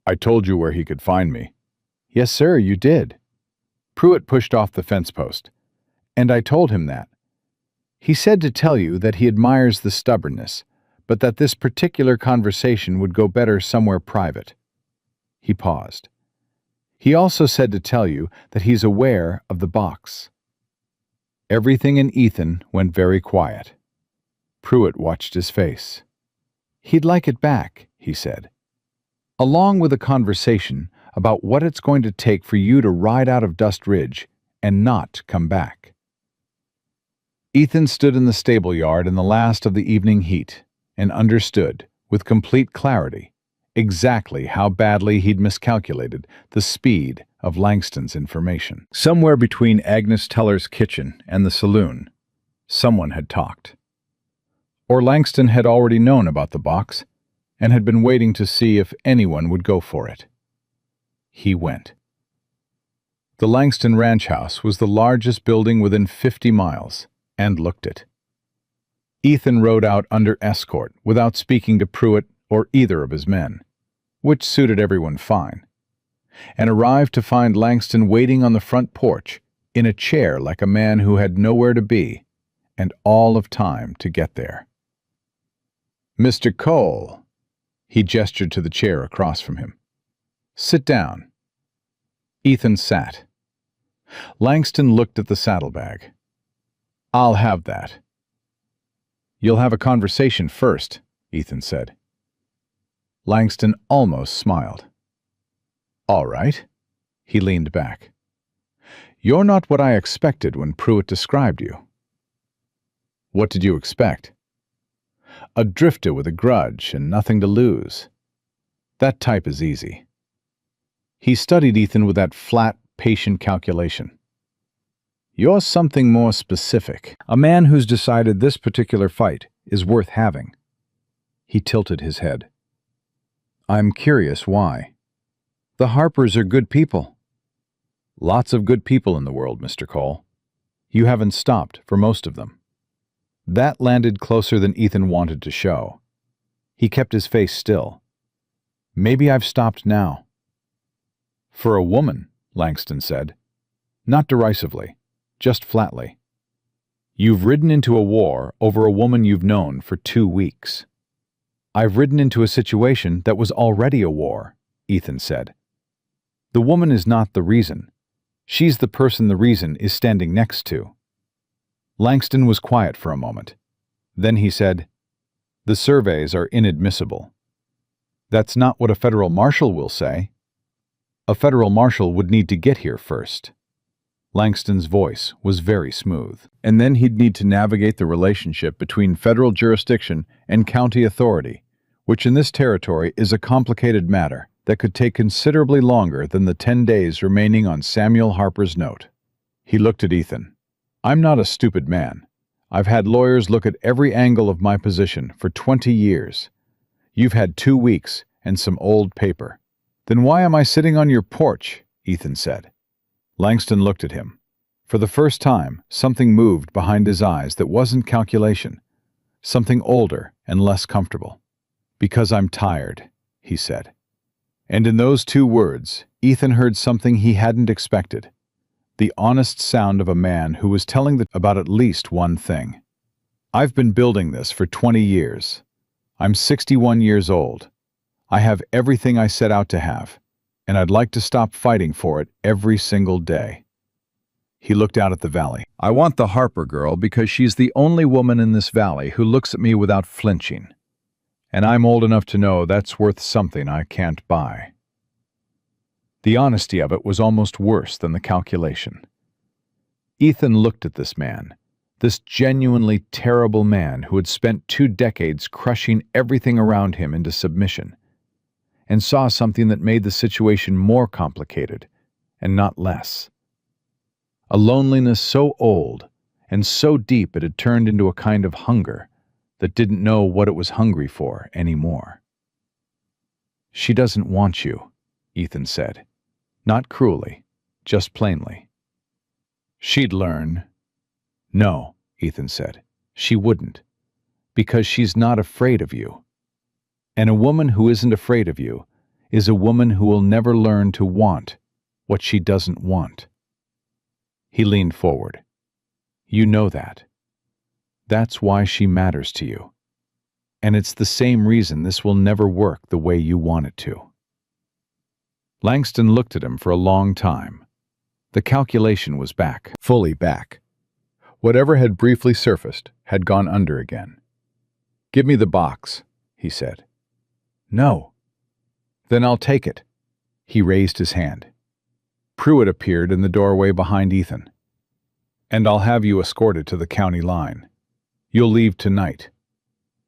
"I told you where he could find me." "Yes, sir, you did." Pruitt pushed off the fence post. "And I told him that. He said to tell you that he admires the stubbornness, but that this particular conversation would go better somewhere private." He paused. "He also said to tell you that he's aware of the box." Everything in Ethan went very quiet. Pruitt watched his face. "He'd like it back," he said, "along with a conversation about what it's going to take for you to ride out of Dust Ridge and not come back." Ethan stood in the stable yard in the last of the evening heat and understood, with complete clarity, exactly how badly he'd miscalculated the speed of Langston's information. Somewhere between Agnes Teller's kitchen and the saloon, someone had talked. Or Langston had already known about the box and had been waiting to see if anyone would go for it. He went. The Langston ranch house was the largest building within 50 miles, and looked it. Ethan rode out under escort without speaking to Pruitt or either of his men, which suited everyone fine, and arrived to find Langston waiting on the front porch in a chair like a man who had nowhere to be and all of time to get there. "Mr. Cole," he gestured to the chair across from him. "Sit down." Ethan sat. Langston looked at the saddlebag. "I'll have that." "You'll have a conversation first," Ethan said. Langston almost smiled. "All right." He leaned back. "You're not what I expected when Pruitt described you." "What did you expect?" "A drifter with a grudge and nothing to lose. That type is easy." He studied Ethan with that flat, patient calculation. "You're something more specific. A man who's decided this particular fight is worth having." He tilted his head. "I'm curious why." "The Harpers are good people." "Lots of good people in the world, Mr. Cole. You haven't stopped for most of them." That landed closer than Ethan wanted to show. He kept his face still. "Maybe I've stopped now." "For a woman," Langston said. Not derisively, just flatly. "You've ridden into a war over a woman you've known for 2 weeks." "I've ridden into a situation that was already a war," Ethan said. "The woman is not the reason. She's the person the reason is standing next to." Langston was quiet for a moment. Then he said, "The surveys are inadmissible." "That's not what a federal marshal will say." "A federal marshal would need to get here first." Langston's voice was very smooth. "And then he'd need to navigate the relationship between federal jurisdiction and county authority, which in this territory is a complicated matter that could take considerably longer than the 10 days remaining on Samuel Harper's note." He looked at Ethan. "I'm not a stupid man. I've had lawyers look at every angle of my position for 20 years. You've had 2 weeks and some old paper." "Then why am I sitting on your porch?" Ethan said. Langston looked at him. For the first time, something moved behind his eyes that wasn't calculation. something older and less comfortable. "Because I'm tired," he said. And in those two words, Ethan heard something he hadn't expected, the honest sound of a man who was telling about at least one thing. "I've been building this for 20 years. I'm 61 years old. I have everything I set out to have, and I'd like to stop fighting for it every single day." He looked out at the valley. "I want the Harper girl because she's the only woman in this valley who looks at me without flinching. And I'm old enough to know that's worth something I can't buy." The honesty of it was almost worse than the calculation. Ethan looked at this man, this genuinely terrible man who had spent 2 decades crushing everything around him into submission, and saw something that made the situation more complicated and not less. A loneliness so old and so deep it had turned into a kind of hunger that didn't know what it was hungry for anymore. "She doesn't want you," Ethan said. Not cruelly, just plainly. "She'd learn." "No," Ethan said, "she wouldn't. Because she's not afraid of you. And a woman who isn't afraid of you is a woman who will never learn to want what she doesn't want." He leaned forward. "You know that. That's why she matters to you. And it's the same reason this will never work the way you want it to." Langston looked at him for a long time. The calculation was back, fully back. Whatever had briefly surfaced had gone under again. "Give me the box," he said. "No." "Then I'll take it." He raised his hand. Pruitt appeared in the doorway behind Ethan. "And I'll have you escorted to the county line. You'll leave tonight.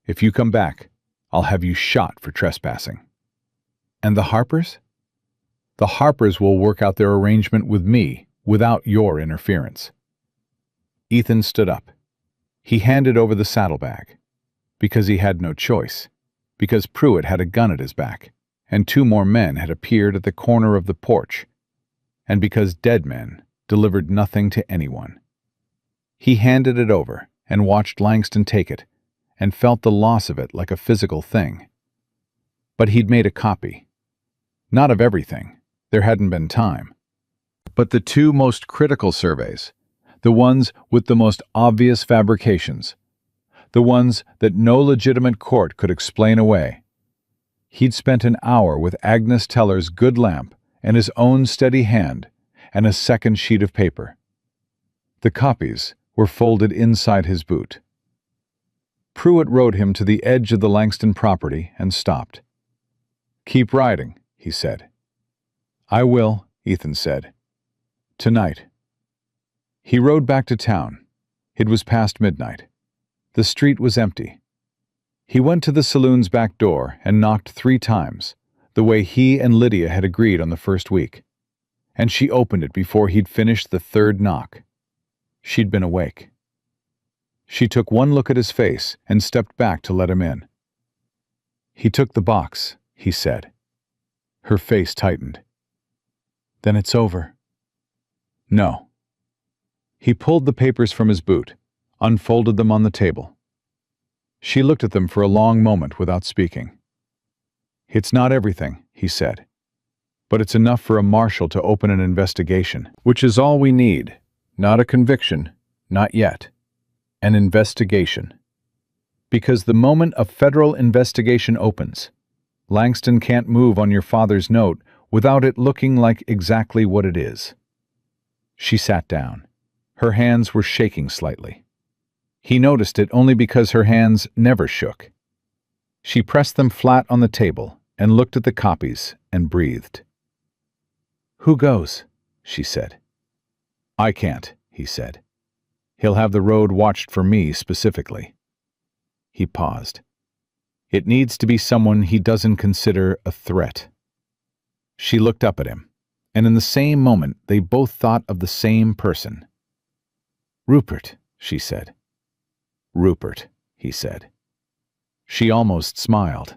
If you come back, I'll have you shot for trespassing." "And the Harpers?" "The Harpers will work out their arrangement with me without your interference." Ethan stood up. He handed over the saddlebag. Because he had no choice. Because Pruitt had a gun at his back, and 2 more men had appeared at the corner of the porch, and because dead men delivered nothing to anyone. He handed it over and watched Langston take it, and felt the loss of it like a physical thing. But he'd made a copy. Not of everything. There hadn't been time. But the 2 most critical surveys, the ones with the most obvious fabrications, the ones that no legitimate court could explain away. He'd spent an hour with Agnes Teller's good lamp and his own steady hand and a second sheet of paper. The copies were folded inside his boot. Pruitt rode him to the edge of the Langston property and stopped. "Keep riding," he said. "I will," Ethan said. "Tonight." He rode back to town. It was past midnight. The street was empty. He went to the saloon's back door and knocked 3 times, the way he and Lydia had agreed on the first week. And she opened it before he'd finished the 3rd knock. She'd been awake. She took one look at his face and stepped back to let him in. "He took the box," he said. Her face tightened. "Then it's over." "No." He pulled the papers from his boot, unfolded them on the table. She looked at them for a long moment without speaking. "It's not everything," he said. "But it's enough for a marshal to open an investigation, which is all we need. Not a conviction, not yet. An investigation. Because the moment a federal investigation opens, Langston can't move on your father's note without it looking like exactly what it is." She sat down. Her hands were shaking slightly. He noticed it only because her hands never shook. She pressed them flat on the table and looked at the copies and breathed. "Who goes?" she said. "I can't," he said. "He'll have the road watched for me specifically." He paused. "It needs to be someone he doesn't consider a threat." She looked up at him, and in the same moment they both thought of the same person. "Rupert," she said. "Rupert," he said. She almost smiled.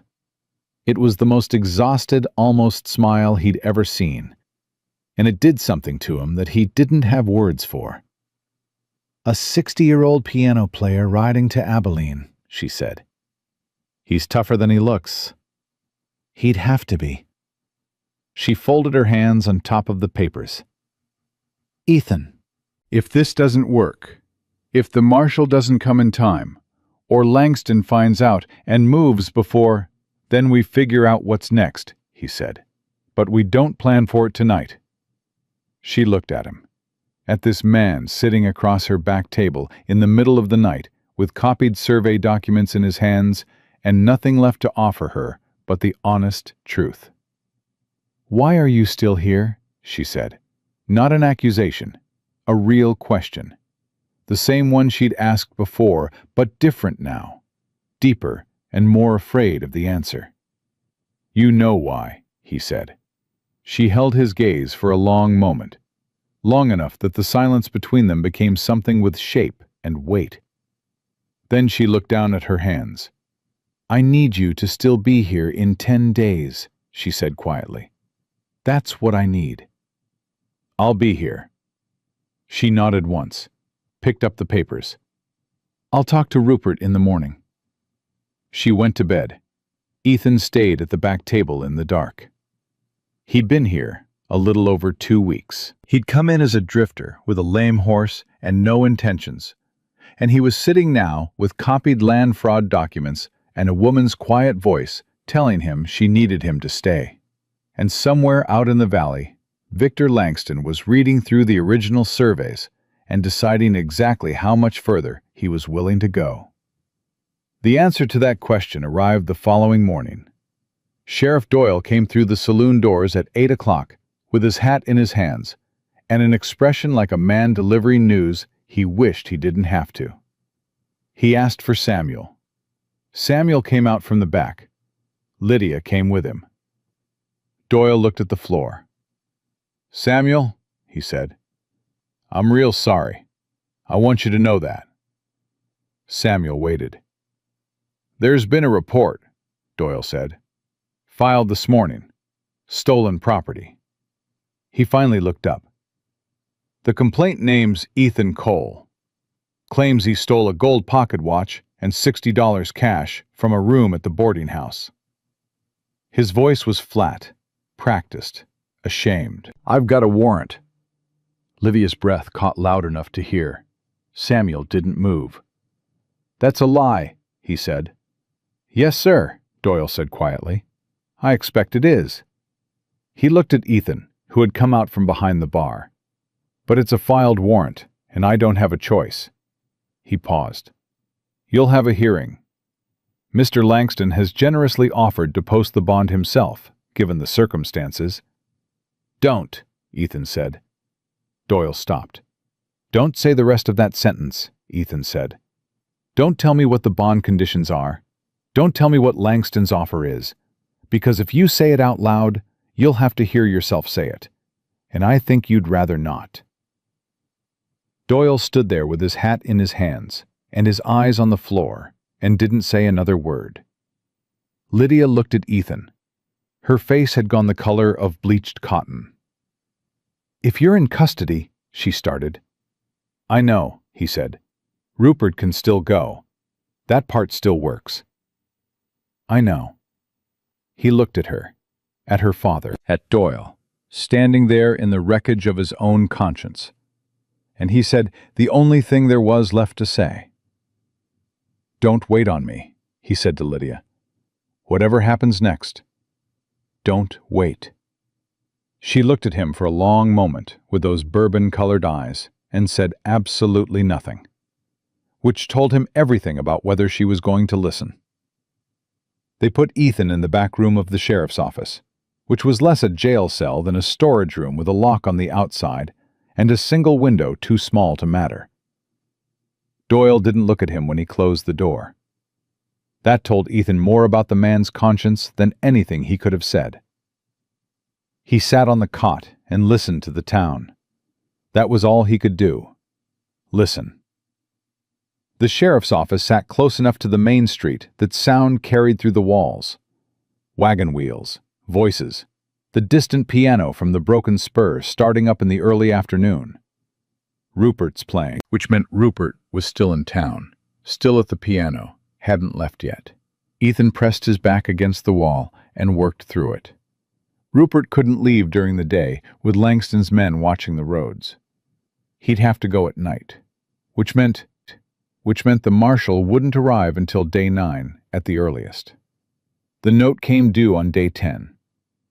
It was the most exhausted almost smile he'd ever seen, and it did something to him that he didn't have words for. "A 60-year-old piano player riding to Abilene," she said. He's tougher than he looks. He'd have to be. She folded her hands on top of the papers. Ethan, if this doesn't work, if the marshal doesn't come in time, or Langston finds out and moves before, then we figure out what's next, he said. But we don't plan for it tonight. She looked at him, at this man sitting across her back table in the middle of the night with copied survey documents in his hands and nothing left to offer her but the honest truth. Why are you still here? She said. Not an accusation, a real question. The same one she'd asked before, but different now, deeper and more afraid of the answer. You know why, he said. She held his gaze for a long moment, long enough that the silence between them became something with shape and weight. Then she looked down at her hands. I need you to still be here in 10 days, she said quietly. That's what I need. I'll be here. She nodded once, picked up the papers. I'll talk to Rupert in the morning. She went to bed. Ethan stayed at the back table in the dark. He'd been here a little over 2 weeks. He'd come in as a drifter with a lame horse and no intentions, and he was sitting now with copied land fraud documents and a woman's quiet voice telling him she needed him to stay. And somewhere out in the valley, Victor Langston was reading through the original surveys and deciding exactly how much further he was willing to go. The answer to that question arrived the following morning. Sheriff Doyle came through the saloon doors at 8 o'clock with his hat in his hands and an expression like a man delivering news he wished he didn't have to. He asked for Samuel. Samuel came out from the back. Lydia came with him. Doyle looked at the floor. Samuel, he said, I'm real sorry. I want you to know that. Samuel waited. There's been a report, Doyle said. Filed this morning. Stolen property. He finally looked up. The complaint names Ethan Cole. Claims he stole a gold pocket watch and $60 cash from a room at the boarding house. His voice was flat, practiced, ashamed. I've got a warrant. Livia's breath caught loud enough to hear. Samuel didn't move. That's a lie, he said. Yes, sir, Doyle said quietly. I expect it is. He looked at Ethan, who had come out from behind the bar. But it's a filed warrant, and I don't have a choice. He paused. You'll have a hearing. Mr. Langston has generously offered to post the bond himself, given the circumstances. Don't, Ethan said. Doyle stopped. Don't say the rest of that sentence, Ethan said. Don't tell me what the bond conditions are. Don't tell me what Langston's offer is. Because if you say it out loud, you'll have to hear yourself say it. And I think you'd rather not. Doyle stood there with his hat in his hands and his eyes on the floor and didn't say another word. Lydia looked at Ethan. Her face had gone the color of bleached cotton. If you're in custody, she started. I know, he said. Rupert can still go. That part still works. I know. He looked at her, at her father, at Doyle, standing there in the wreckage of his own conscience. And he said the only thing there was left to say. Don't wait on me, he said to Lydia. Whatever happens next, don't wait. She looked at him for a long moment with those bourbon-colored eyes and said absolutely nothing, which told him everything about whether she was going to listen. They put Ethan in the back room of the sheriff's office, which was less a jail cell than a storage room with a lock on the outside and a single window too small to matter. Doyle didn't look at him when he closed the door. That told Ethan more about the man's conscience than anything he could have said. He sat on the cot and listened to the town. That was all he could do. Listen. The sheriff's office sat close enough to the main street that sound carried through the walls. Wagon wheels, voices, the distant piano from the Broken Spur starting up in the early afternoon. Rupert's playing, which meant Rupert was still in town, still at the piano, hadn't left yet. Ethan pressed his back against the wall and worked through it. Rupert couldn't leave during the day, with Langston's men watching the roads. He'd have to go at night, which meant the marshal wouldn't arrive until day 9 at the earliest. The note came due on day 10.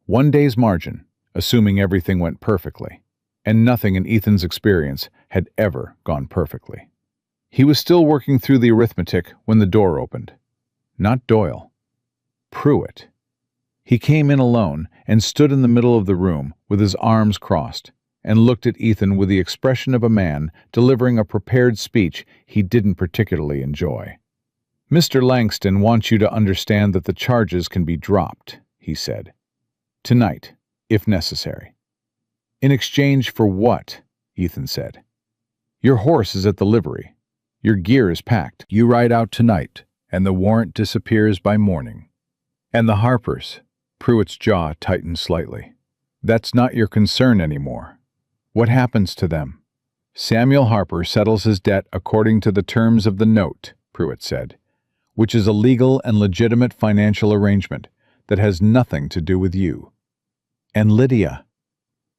1 day's margin, assuming everything went perfectly, and nothing in Ethan's experience had ever gone perfectly. He was still working through the arithmetic when the door opened. Not Doyle. Pruitt. He came in alone and stood in the middle of the room with his arms crossed and looked at Ethan with the expression of a man delivering a prepared speech he didn't particularly enjoy. "Mr. Langston wants you to understand that the charges can be dropped," he said. "Tonight, if necessary." "In exchange for what?" Ethan said. "Your horse is at the livery. Your gear is packed. You ride out tonight, and the warrant disappears by morning." "And the Harpers?" Pruitt's jaw tightened slightly. "That's not your concern anymore. What happens to them?" "Samuel Harper settles his debt according to the terms of the note," Pruitt said, "which is a legal and legitimate financial arrangement that has nothing to do with you." "And Lydia?"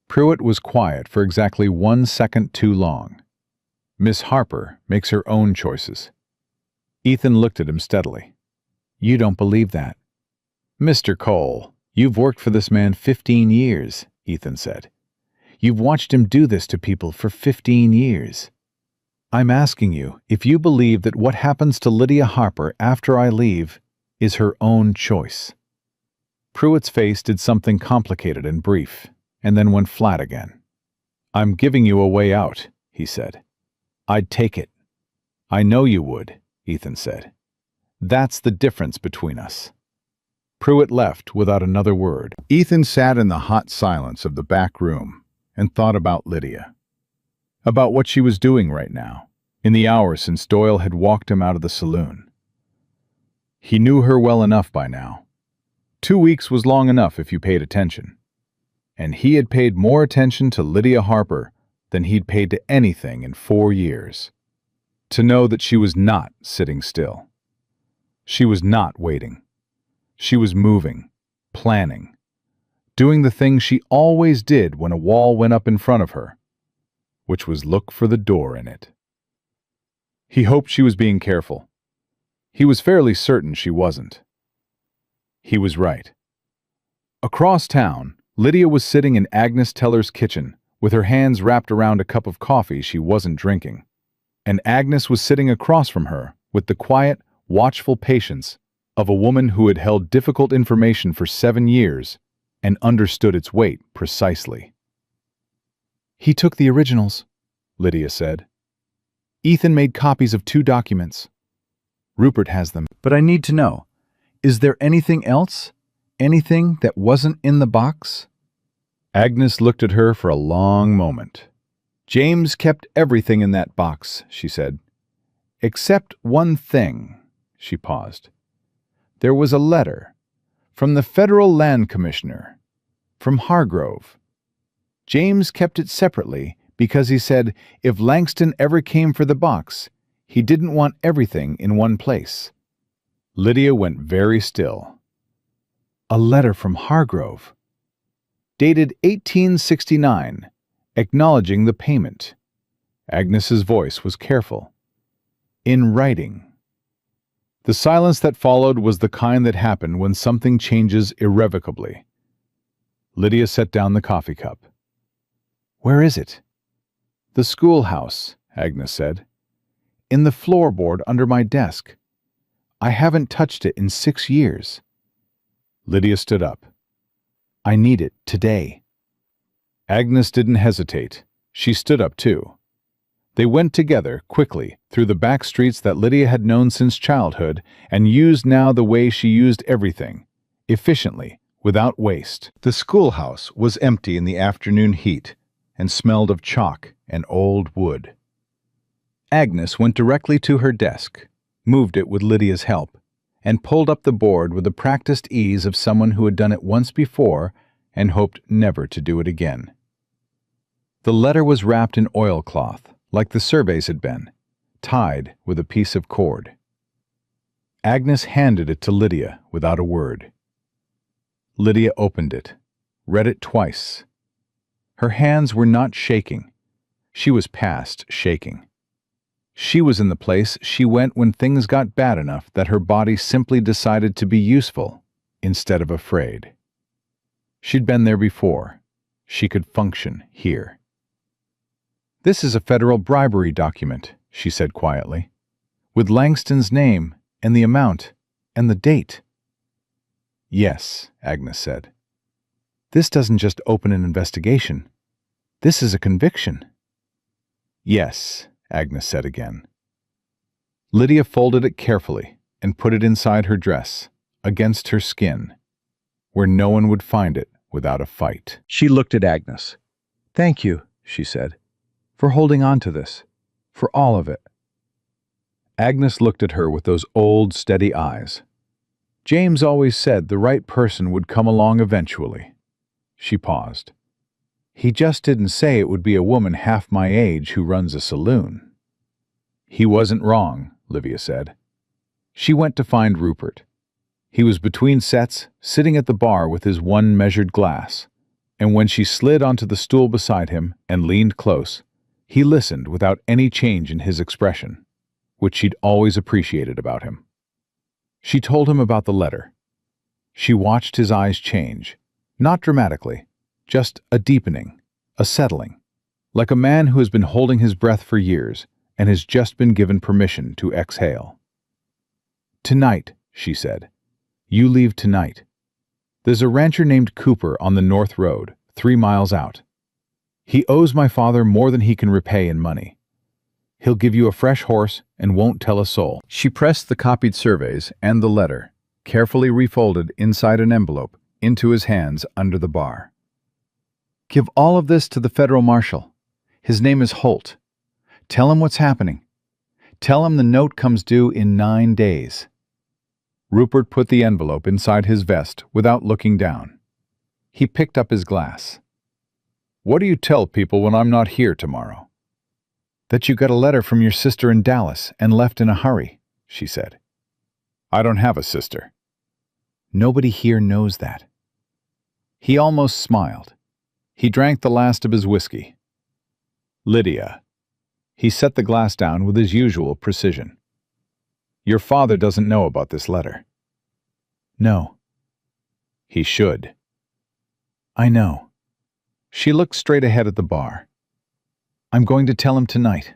Pruitt was quiet for exactly 1 second too long. "Miss Harper makes her own choices." Ethan looked at him steadily. "You don't believe that?" "Mr. Cole, you've worked for this man 15 years, Ethan said. "You've watched him do this to people for 15 years. I'm asking you if you believe that what happens to Lydia Harper after I leave is her own choice." Pruitt's face did something complicated and brief, and then went flat again. "I'm giving you a way out," he said. "I'd take it." "I know you would," Ethan said. "That's the difference between us." Pruitt left without another word. Ethan sat in the hot silence of the back room and thought about Lydia. About what she was doing right now, in the hours since Doyle had walked him out of the saloon. He knew her well enough by now. 2 weeks was long enough if you paid attention. And he had paid more attention to Lydia Harper than he'd paid to anything in 4 years. To know that she was not sitting still. She was not waiting. She was moving, planning, doing the thing she always did when a wall went up in front of her, which was look for the door in it. He hoped she was being careful. He was fairly certain she wasn't. He was right. Across town, Lydia was sitting in Agnes Teller's kitchen with her hands wrapped around a cup of coffee she wasn't drinking, and Agnes was sitting across from her with the quiet, watchful patience of a woman who had held difficult information for 7 years and understood its weight precisely. "He took the originals," Lydia said. "Ethan made copies of 2 documents. Rupert has them. But I need to know, is there anything else? Anything that wasn't in the box?" Agnes looked at her for a long moment. "James kept everything in that box," she said. "Except one thing." She paused. "There was a letter from the Federal Land Commissioner, from Hargrove. James kept it separately because he said if Langston ever came for the box, he didn't want everything in one place." Lydia went very still. "A letter from Hargrove, dated 1869, acknowledging the payment." Agnes's voice was careful. "In writing." The silence that followed was the kind that happened when something changes irrevocably. Lydia set down the coffee cup. "Where is it?" "The schoolhouse," Agnes said. "In the floorboard under my desk. I haven't touched it in 6 years." Lydia stood up. "I need it today." Agnes didn't hesitate. She stood up too. They went together, quickly, through the back streets that Lydia had known since childhood and used now the way she used everything, efficiently, without waste. The schoolhouse was empty in the afternoon heat and smelled of chalk and old wood. Agnes went directly to her desk, moved it with Lydia's help, and pulled up the board with the practiced ease of someone who had done it once before and hoped never to do it again. The letter was wrapped in oilcloth, like the surveys had been, tied with a piece of cord. Agnes handed it to Lydia without a word. Lydia opened it, read it twice. Her hands were not shaking. She was past shaking. She was in the place she went when things got bad enough that her body simply decided to be useful instead of afraid. She'd been there before. She could function here. "This is a federal bribery document," she said quietly, "with Langston's name and the amount and the date." "Yes," Agnes said. "This doesn't just open an investigation. This is a conviction." "Yes," Agnes said again. Lydia folded it carefully and put it inside her dress, against her skin, where no one would find it without a fight. She looked at Agnes. "Thank you," she said, "for holding on to this, for all of it." Agnes looked at her with those old, steady eyes. "James always said the right person would come along eventually." She paused. "He just didn't say it would be a woman half my age who runs a saloon." "He wasn't wrong," Livia said. She went to find Rupert. He was between sets, sitting at the bar with his one measured glass, and when she slid onto the stool beside him and leaned close, he listened without any change in his expression, which she'd always appreciated about him. She told him about the letter. She watched his eyes change, not dramatically, just a deepening, a settling, like a man who has been holding his breath for years and has just been given permission to exhale. "Tonight," she said. "You leave tonight. There's a rancher named Cooper on the North Road, 3 miles out. He owes my father more than he can repay in money. He'll give you a fresh horse and won't tell a soul." She pressed the copied surveys and the letter, carefully refolded inside an envelope, into his hands under the bar. "Give all of this to the federal marshal. His name is Holt. Tell him what's happening. Tell him the note comes due in 9 days." Rupert put the envelope inside his vest without looking down. He picked up his glass. "What do you tell people when I'm not here tomorrow?" "That you got a letter from your sister in Dallas and left in a hurry," she said. "I don't have a sister." "Nobody here knows that." He almost smiled. He drank the last of his whiskey. "Lydia." He set the glass down with his usual precision. "Your father doesn't know about this letter." "No." "He should." "I know." She looked straight ahead at the bar. "I'm going to tell him tonight,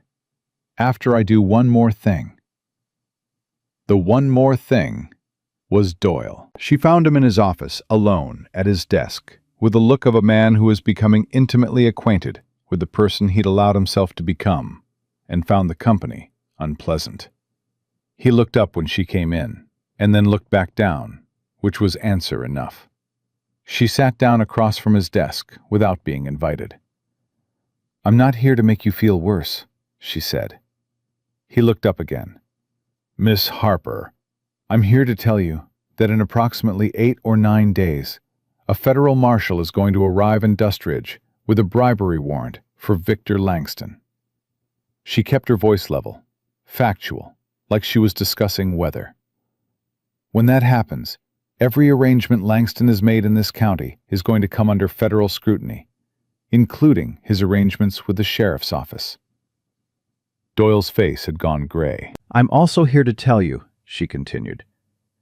after I do one more thing." The one more thing was Doyle. She found him in his office, alone, at his desk, with the look of a man who is becoming intimately acquainted with the person he'd allowed himself to become, and found the company unpleasant. He looked up when she came in, and then looked back down, which was answer enough. She sat down across from his desk without being invited. "I'm not here to make you feel worse," she said. He looked up again. "Miss Harper, I'm here to tell you that in approximately 8 or 9 days, a federal marshal is going to arrive in Dustridge with a bribery warrant for Victor Langston." She kept her voice level, factual, like she was discussing weather. "When that happens, every arrangement Langston has made in this county is going to come under federal scrutiny, including his arrangements with the sheriff's office." Doyle's face had gone gray. "I'm also here to tell you," she continued,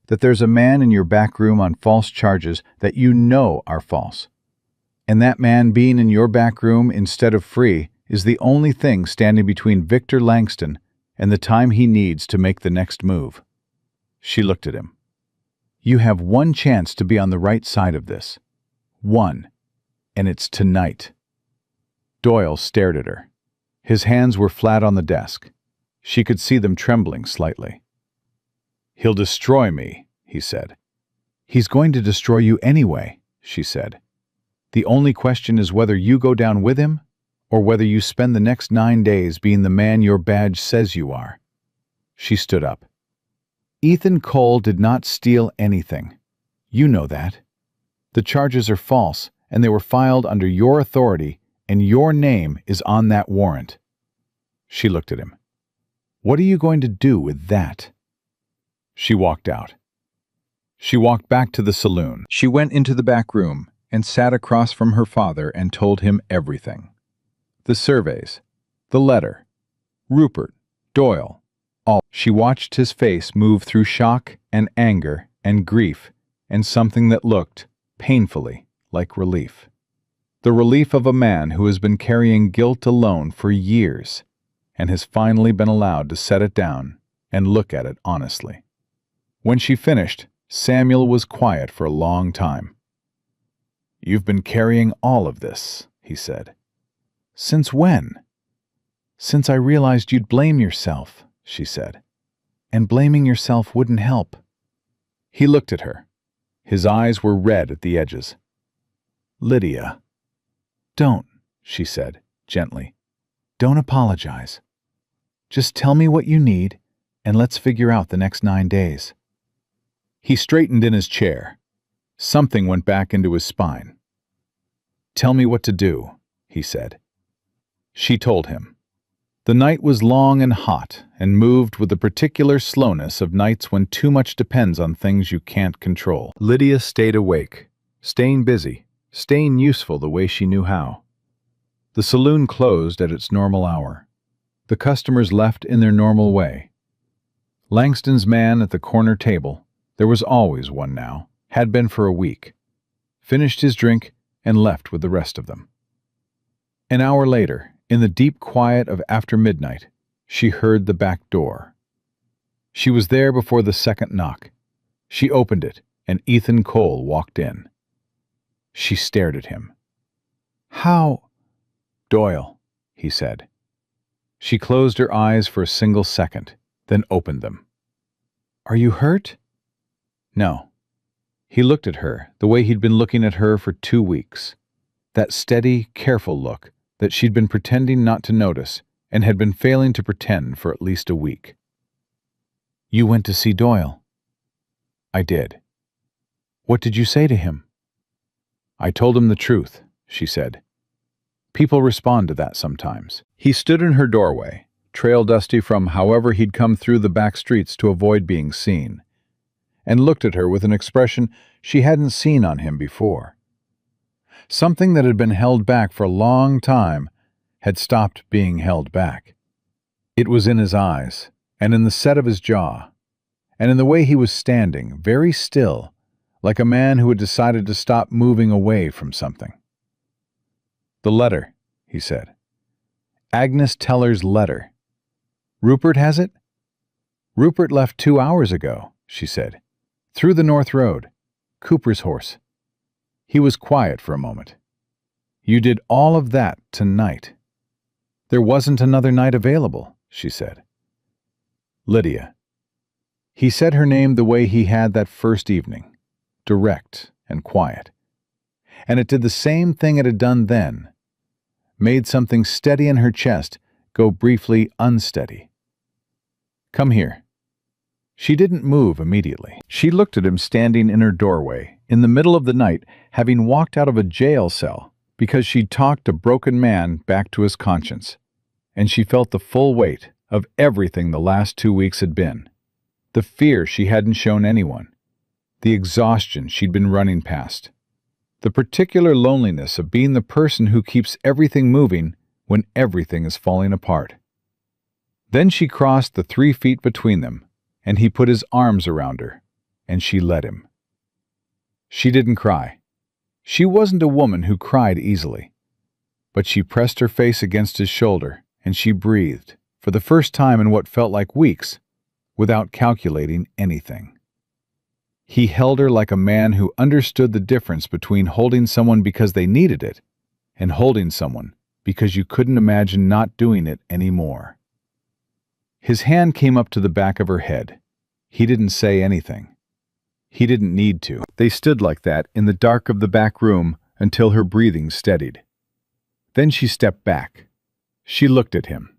"that there's a man in your back room on false charges that you know are false. And that man being in your back room instead of free is the only thing standing between Victor Langston and the time he needs to make the next move." She looked at him. "You have one chance to be on the right side of this. One. And it's tonight." Doyle stared at her. His hands were flat on the desk. She could see them trembling slightly. "He'll destroy me," he said. "He's going to destroy you anyway," she said. "The only question is whether you go down with him or whether you spend the next 9 days being the man your badge says you are." She stood up. "Ethan Cole did not steal anything. You know that. The charges are false, and they were filed under your authority, and your name is on that warrant." She looked at him. "What are you going to do with that?" She walked out. She walked back to the saloon. She went into the back room and sat across from her father and told him everything. The surveys, the letter, Rupert, Doyle, all. She watched his face move through shock and anger and grief and something that looked, painfully, like relief. The relief of a man who has been carrying guilt alone for years and has finally been allowed to set it down and look at it honestly. When she finished, Samuel was quiet for a long time. "You've been carrying all of this," he said. "Since when?" "Since I realized you'd blame yourself," she said. "And blaming yourself wouldn't help." He looked at her. His eyes were red at the edges. "Lydia." "Don't," she said, gently. "Don't apologize. Just tell me what you need, and let's figure out the next 9 days." He straightened in his chair. Something went back into his spine. "Tell me what to do," he said. She told him. The night was long and hot and moved with the particular slowness of nights when too much depends on things you can't control. Lydia stayed awake, staying busy, staying useful the way she knew how. The saloon closed at its normal hour. The customers left in their normal way. Langston's man at the corner table, there was always one now, had been for a week, finished his drink and left with the rest of them. An hour later, in the deep quiet of after midnight, she heard the back door. She was there before the second knock. She opened it, and Ethan Cole walked in. She stared at him. "How—" "Doyle," he said. She closed her eyes for a single second, then opened them. "Are you hurt?" "No." He looked at her the way he'd been looking at her for 2 weeks. That steady, careful look that she'd been pretending not to notice and had been failing to pretend for at least a week. "You went to see Doyle?" "I did." "What did you say to him?" "I told him the truth," she said. People respond to that sometimes. He stood in her doorway, trail dusty from however he'd come through the back streets to avoid being seen, and looked at her with an expression she hadn't seen on him before. Something that had been held back for a long time had stopped being held back. It was in his eyes, and in the set of his jaw, and in the way he was standing, very still, like a man who had decided to stop moving away from something. "The letter," he said. "Agnes Teller's letter. Rupert has it?" "Rupert left 2 hours ago," she said. "Through the North Road. Cooper's horse." He was quiet for a moment. "You did all of that tonight." "There wasn't another night available," she said. "Lydia." He said her name the way he had that first evening, direct and quiet. And it did the same thing it had done then, made something steady in her chest go briefly unsteady. "Come here." She didn't move immediately. She looked at him standing in her doorway, in the middle of the night, having walked out of a jail cell because she'd talked a broken man back to his conscience, and she felt the full weight of everything the last 2 weeks had been. The fear she hadn't shown anyone, the exhaustion she'd been running past, the particular loneliness of being the person who keeps everything moving when everything is falling apart. Then she crossed the 3 feet between them, and he put his arms around her, and she let him. She didn't cry. She wasn't a woman who cried easily. But she pressed her face against his shoulder, and she breathed, for the first time in what felt like weeks, without calculating anything. He held her like a man who understood the difference between holding someone because they needed it and holding someone because you couldn't imagine not doing it anymore. His hand came up to the back of her head. He didn't say anything. He didn't need to. They stood like that in the dark of the back room until her breathing steadied. Then she stepped back. She looked at him.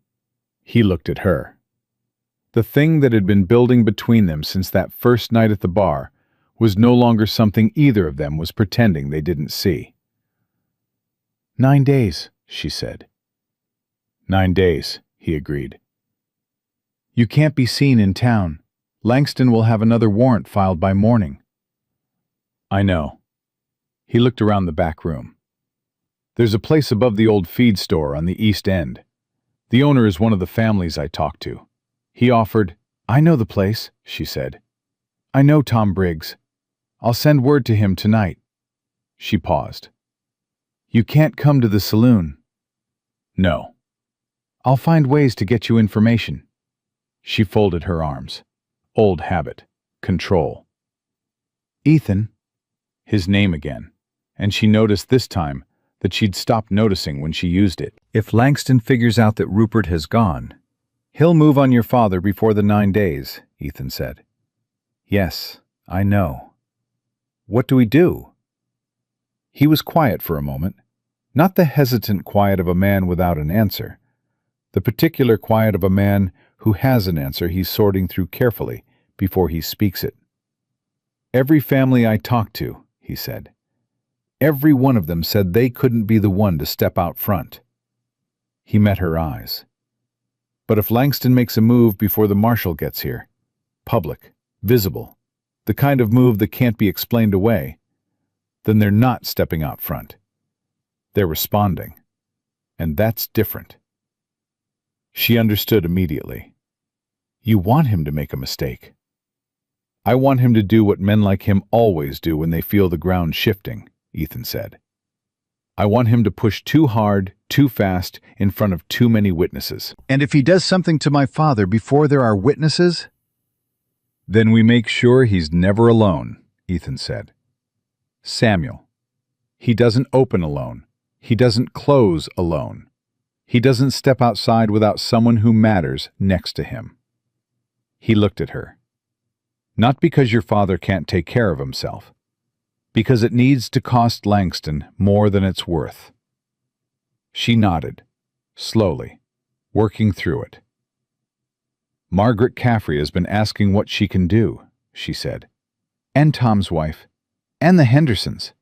He looked at her. The thing that had been building between them since that first night at the bar was no longer something either of them was pretending they didn't see. 9 days, she said. 9 days, he agreed. You can't be seen in town. Langston will have another warrant filed by morning." "I know." He looked around the back room. "There's a place above the old feed store on the East End. The owner is one of the families I talked to. He offered—" "I know the place," she said. "I know Tom Briggs. I'll send word to him tonight." She paused. "You can't come to the saloon." "No." "I'll find ways to get you information." She folded her arms. Old habit. Control. "Ethan." His name again, and she noticed this time that she'd stopped noticing when she used it. "If Langston figures out that Rupert has gone, he'll move on your father before the 9 days, Ethan said. "Yes, I know. What do we do?" He was quiet for a moment, not the hesitant quiet of a man without an answer, the particular quiet of a man who has an answer he's sorting through carefully before he speaks it. "Every family I talked to," he said, "every one of them said they couldn't be the one to step out front." He met her eyes. "But if Langston makes a move before the marshal gets here, public, visible, the kind of move that can't be explained away, then they're not stepping out front. They're responding. And that's different." She understood immediately. "You want him to make a mistake." "I want him to do what men like him always do when they feel the ground shifting," Ethan said. "I want him to push too hard, too fast, in front of too many witnesses." "And if he does something to my father before there are witnesses?" "Then we make sure he's never alone," Ethan said. "Samuel. He doesn't open alone. He doesn't close alone. He doesn't step outside without someone who matters next to him." He looked at her. "Not because your father can't take care of himself. Because it needs to cost Langston more than it's worth." She nodded, slowly, working through it. "Margaret Caffrey has been asking what she can do," she said. "And Tom's wife. And the Hendersons."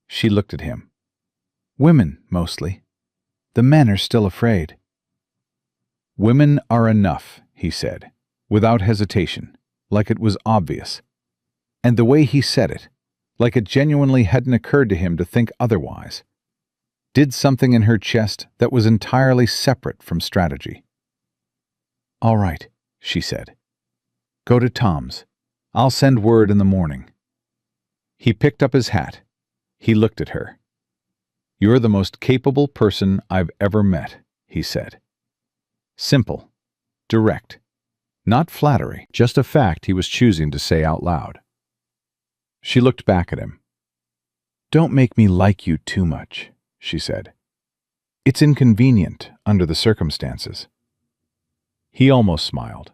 She looked at him. "Women, mostly. The men are still afraid." "Women are enough," he said, without hesitation, like it was obvious. And the way he said it, like it genuinely hadn't occurred to him to think otherwise, did something in her chest that was entirely separate from strategy. "All right," she said. "Go to Tom's. I'll send word in the morning." He picked up his hat. He looked at her. "You're the most capable person I've ever met," he said. Simple, direct, not flattery, just a fact he was choosing to say out loud. She looked back at him. "Don't make me like you too much," she said. "It's inconvenient under the circumstances." He almost smiled,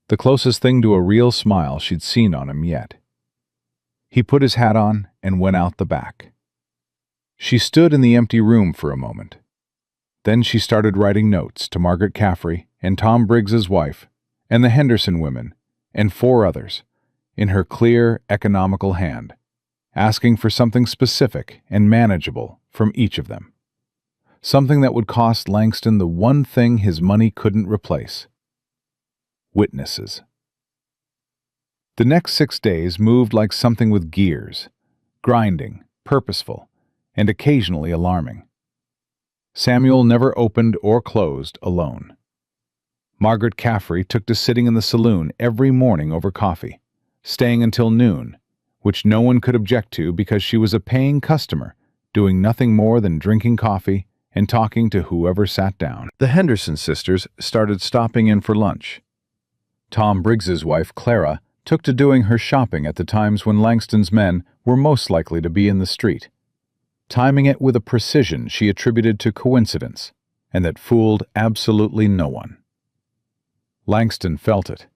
the closest thing to a real smile she'd seen on him yet. He put his hat on and went out the back. She stood in the empty room for a moment. Then she started writing notes to Margaret Caffrey and Tom Briggs's wife and the Henderson women and 4 others in her clear, economical hand, asking for something specific and manageable from each of them. Something that would cost Langston the one thing his money couldn't replace: witnesses. The next 6 days moved like something with gears, grinding, purposeful, and occasionally alarming. Samuel never opened or closed alone. Margaret Caffrey took to sitting in the saloon every morning over coffee, staying until noon, which no one could object to because she was a paying customer, doing nothing more than drinking coffee and talking to whoever sat down. The Henderson sisters started stopping in for lunch. Tom Briggs's wife, Clara, took to doing her shopping at the times when Langston's men were most likely to be in the street, timing it with a precision she attributed to coincidence, and that fooled absolutely no one. Langston felt it.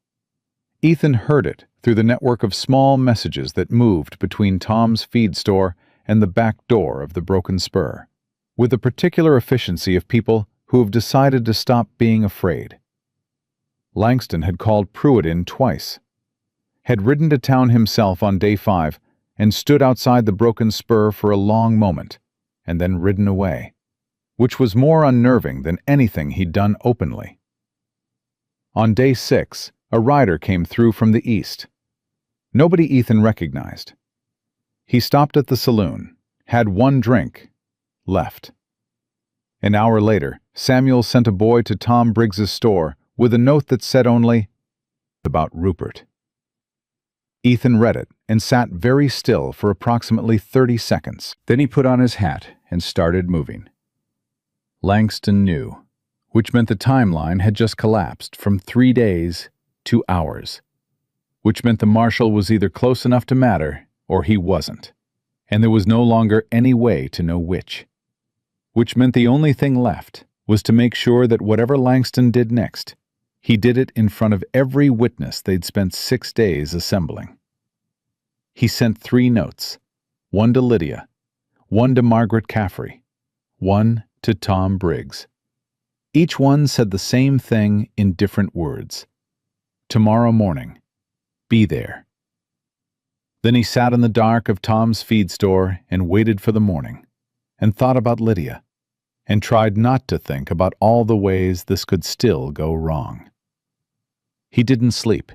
Ethan heard it through the network of small messages that moved between Tom's feed store and the back door of the Broken Spur, with the particular efficiency of people who have decided to stop being afraid. Langston had called Pruitt in twice, had ridden to town himself on day 5 and stood outside the Broken Spur for a long moment, and then ridden away, which was more unnerving than anything he'd done openly. On day 6, a rider came through from the east. Nobody Ethan recognized. He stopped at the saloon, had one drink, left. An hour later, Samuel sent a boy to Tom Briggs's store with a note that said only, "About Rupert." Ethan read it and sat very still for approximately 30 seconds. Then he put on his hat and started moving. Langston knew, which meant the timeline had just collapsed from 3 days to hours, which meant the marshal was either close enough to matter or he wasn't, and there was no longer any way to know which meant the only thing left was to make sure that whatever Langston did next, he did it in front of every witness they'd spent 6 days assembling. He sent 3 notes, one to Lydia, one to Margaret Caffrey, one to Tom Briggs. Each one said the same thing in different words. Tomorrow morning, be there. Then he sat in the dark of Tom's feed store and waited for the morning, and thought about Lydia, and tried not to think about all the ways this could still go wrong. He didn't sleep.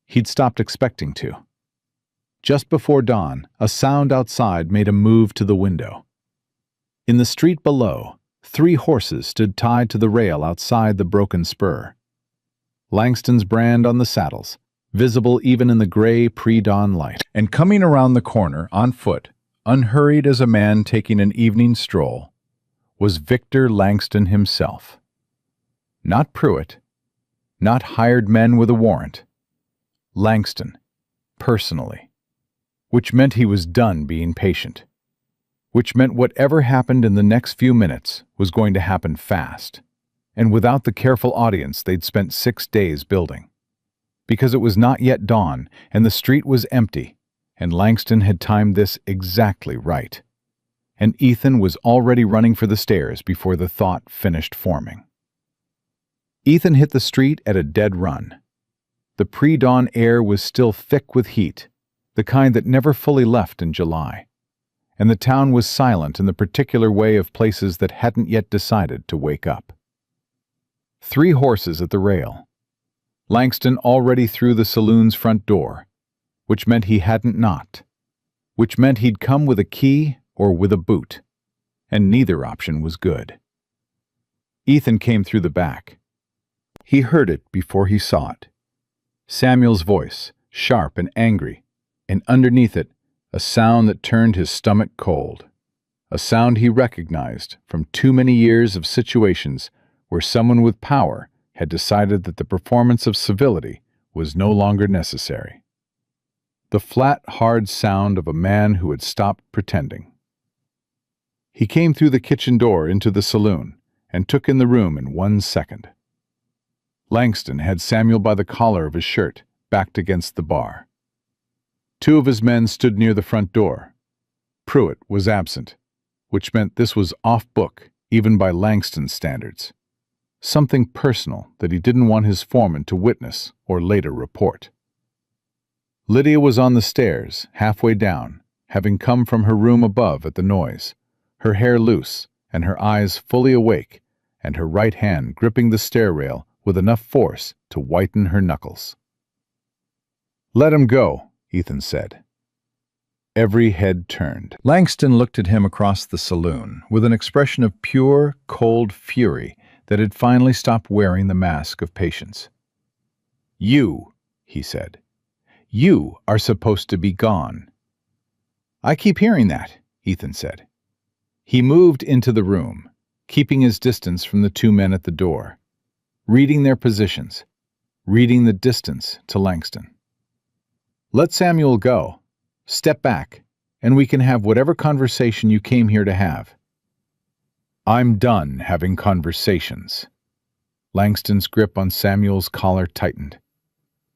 He'd stopped expecting to. Just before dawn, a sound outside made a move to the window. In the street below, 3 horses stood tied to the rail outside the broken spur. Langston's brand on the saddles, visible even in the gray pre-dawn light. And coming around the corner, on foot, unhurried as a man taking an evening stroll, was Victor Langston himself. Not Pruitt, not hired men with a warrant. Langston, personally. Which meant he was done being patient. Which meant whatever happened in the next few minutes was going to happen fast, and without the careful audience they'd spent 6 days building. Because it was not yet dawn, and the street was empty, and Langston had timed this exactly right. And Ethan was already running for the stairs before the thought finished forming. Ethan hit the street at a dead run. The pre-dawn air was still thick with heat, the kind that never fully left in July, and the town was silent in the particular way of places that hadn't yet decided to wake up. 3 horses at the rail. Langston already through the saloon's front door, which meant he hadn't knocked, which meant he'd come with a key or with a boot, and neither option was good. Ethan came through the back. He heard it before he saw it. Samuel's voice, sharp and angry, and underneath it, a sound that turned his stomach cold. A sound he recognized from too many years of situations where someone with power had decided that the performance of civility was no longer necessary. The flat, hard sound of a man who had stopped pretending. He came through the kitchen door into the saloon and took in the room in 1 second. Langston had Samuel by the collar of his shirt, backed against the bar. 2 of his men stood near the front door. Pruitt was absent, which meant this was off-book, even by Langston's standards. Something personal that he didn't want his foreman to witness or later report. Lydia was on the stairs, halfway down, having come from her room above at the noise, her hair loose and her eyes fully awake, and her right hand gripping the stair rail with enough force to whiten her knuckles. "Let him go," Ethan said. Every head turned. Langston looked at him across the saloon with an expression of pure, cold fury that had finally stopped wearing the mask of patience. "You," he said. "You are supposed to be gone." "I keep hearing that," Ethan said. He moved into the room, keeping his distance from the 2 men at the door, reading their positions, reading the distance to Langston. "Let Samuel go. Step back, and we can have whatever conversation you came here to have." "I'm done having conversations." Langston's grip on Samuel's collar tightened.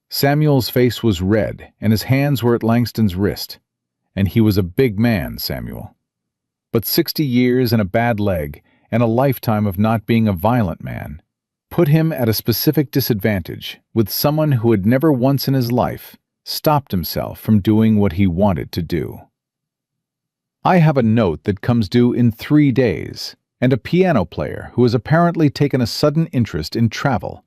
Samuel's face was red, and his hands were at Langston's wrist. And he was a big man, Samuel. But 60 years and a bad leg, and a lifetime of not being a violent man, put him at a specific disadvantage with someone who had never once in his life stopped himself from doing what he wanted to do. "I have a note that comes due in 3 days, and a piano player who has apparently taken a sudden interest in travel,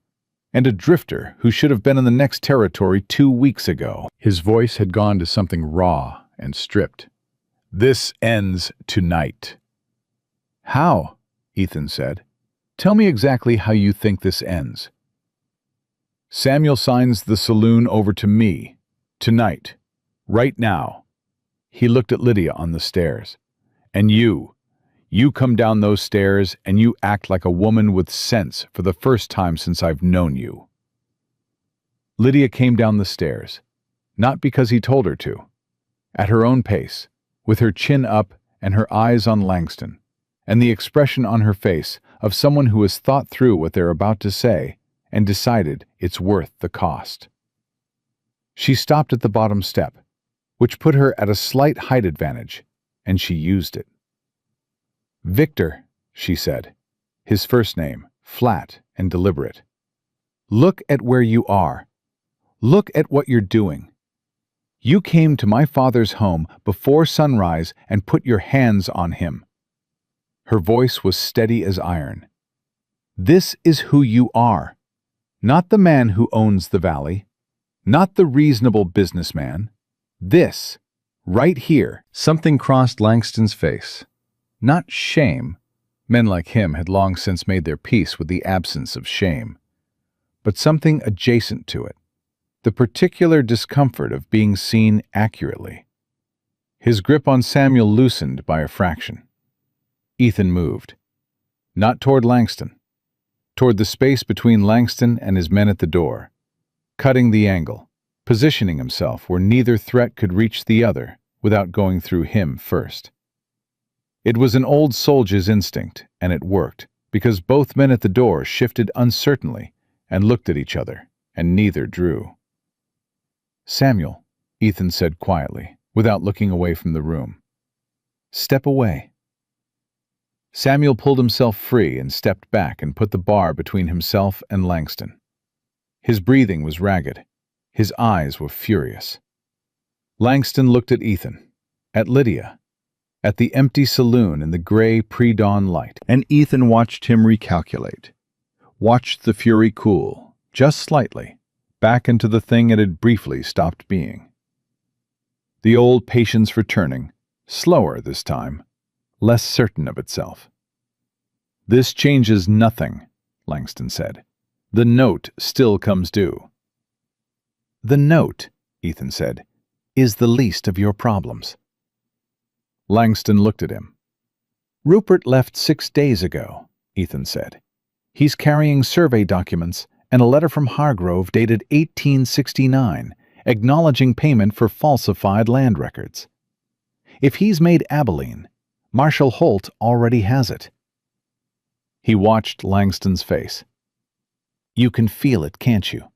and a drifter who should have been in the next territory 2 weeks ago. His voice had gone to something raw and stripped. "This ends tonight." "How?" Ethan said. "Tell me exactly how you think this ends." "Samuel signs the saloon over to me. Tonight. Right now." He looked at Lydia on the stairs. "And you come down those stairs and you act like a woman with sense for the first time since I've known you." Lydia came down the stairs, not because he told her to, at her own pace, with her chin up and her eyes on Langston, and the expression on her face of someone who has thought through what they're about to say and decided it's worth the cost. She stopped at the bottom step, which put her at a slight height advantage, and she used it. "Victor," she said, his first name, flat and deliberate. "Look at where you are. Look at what you're doing. You came to my father's home before sunrise and put your hands on him." Her voice was steady as iron. "This is who you are. Not the man who owns the valley. Not the reasonable businessman. This, right here." Something crossed Langston's face. Not shame. Men like him had long since made their peace with the absence of shame. But something adjacent to it. The particular discomfort of being seen accurately. His grip on Samuel loosened by a fraction. Ethan moved. Not toward Langston. Toward the space between Langston and his men at the door. Cutting the angle. Positioning himself where neither threat could reach the other without going through him first. It was an old soldier's instinct, and it worked, because both men at the door shifted uncertainly and looked at each other, and neither drew. "Samuel," Ethan said quietly, without looking away from the room. "Step away." Samuel pulled himself free and stepped back and put the bar between himself and Langston. His breathing was ragged. His eyes were furious. Langston looked at Ethan, at Lydia, at the empty saloon in the gray pre-dawn light, and Ethan watched him recalculate, watched the fury cool, just slightly, back into the thing it had briefly stopped being. The old patience returning, slower this time, less certain of itself. "This changes nothing," Langston said. "The note still comes due." "The note," Ethan said, "is the least of your problems." Langston looked at him. "Rupert left 6 days ago," Ethan said. "He's carrying survey documents and a letter from Hargrove dated 1869, acknowledging payment for falsified land records. If he's made Abilene, Marshal Holt already has it." He watched Langston's face. "You can feel it, can't you?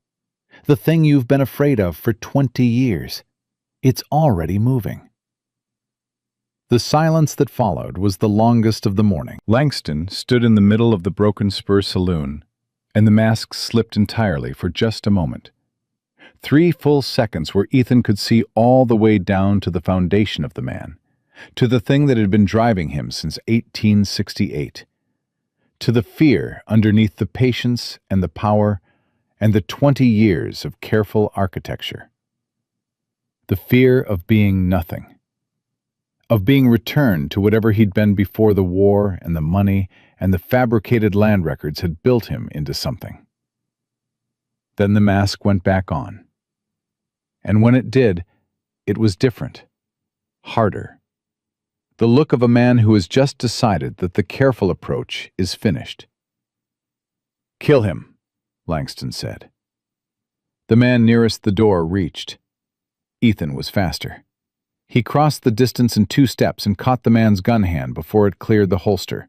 The thing you've been afraid of for 20 years. It's already moving." The silence that followed was the longest of the morning. Langston stood in the middle of the Broken Spur saloon, and the mask slipped entirely for just a moment. 3 full seconds where Ethan could see all the way down to the foundation of the man, to the thing that had been driving him since 1868, to the fear underneath the patience and the power and the 20 years of careful architecture. The fear of being nothing. Of being returned to whatever he'd been before the war and the money and the fabricated land records had built him into something. Then the mask went back on. And when it did, it was different, harder. The look of a man who has just decided that the careful approach is finished. "Kill him," Langston said. The man nearest the door reached. Ethan was faster. He crossed the distance in 2 steps and caught the man's gun hand before it cleared the holster,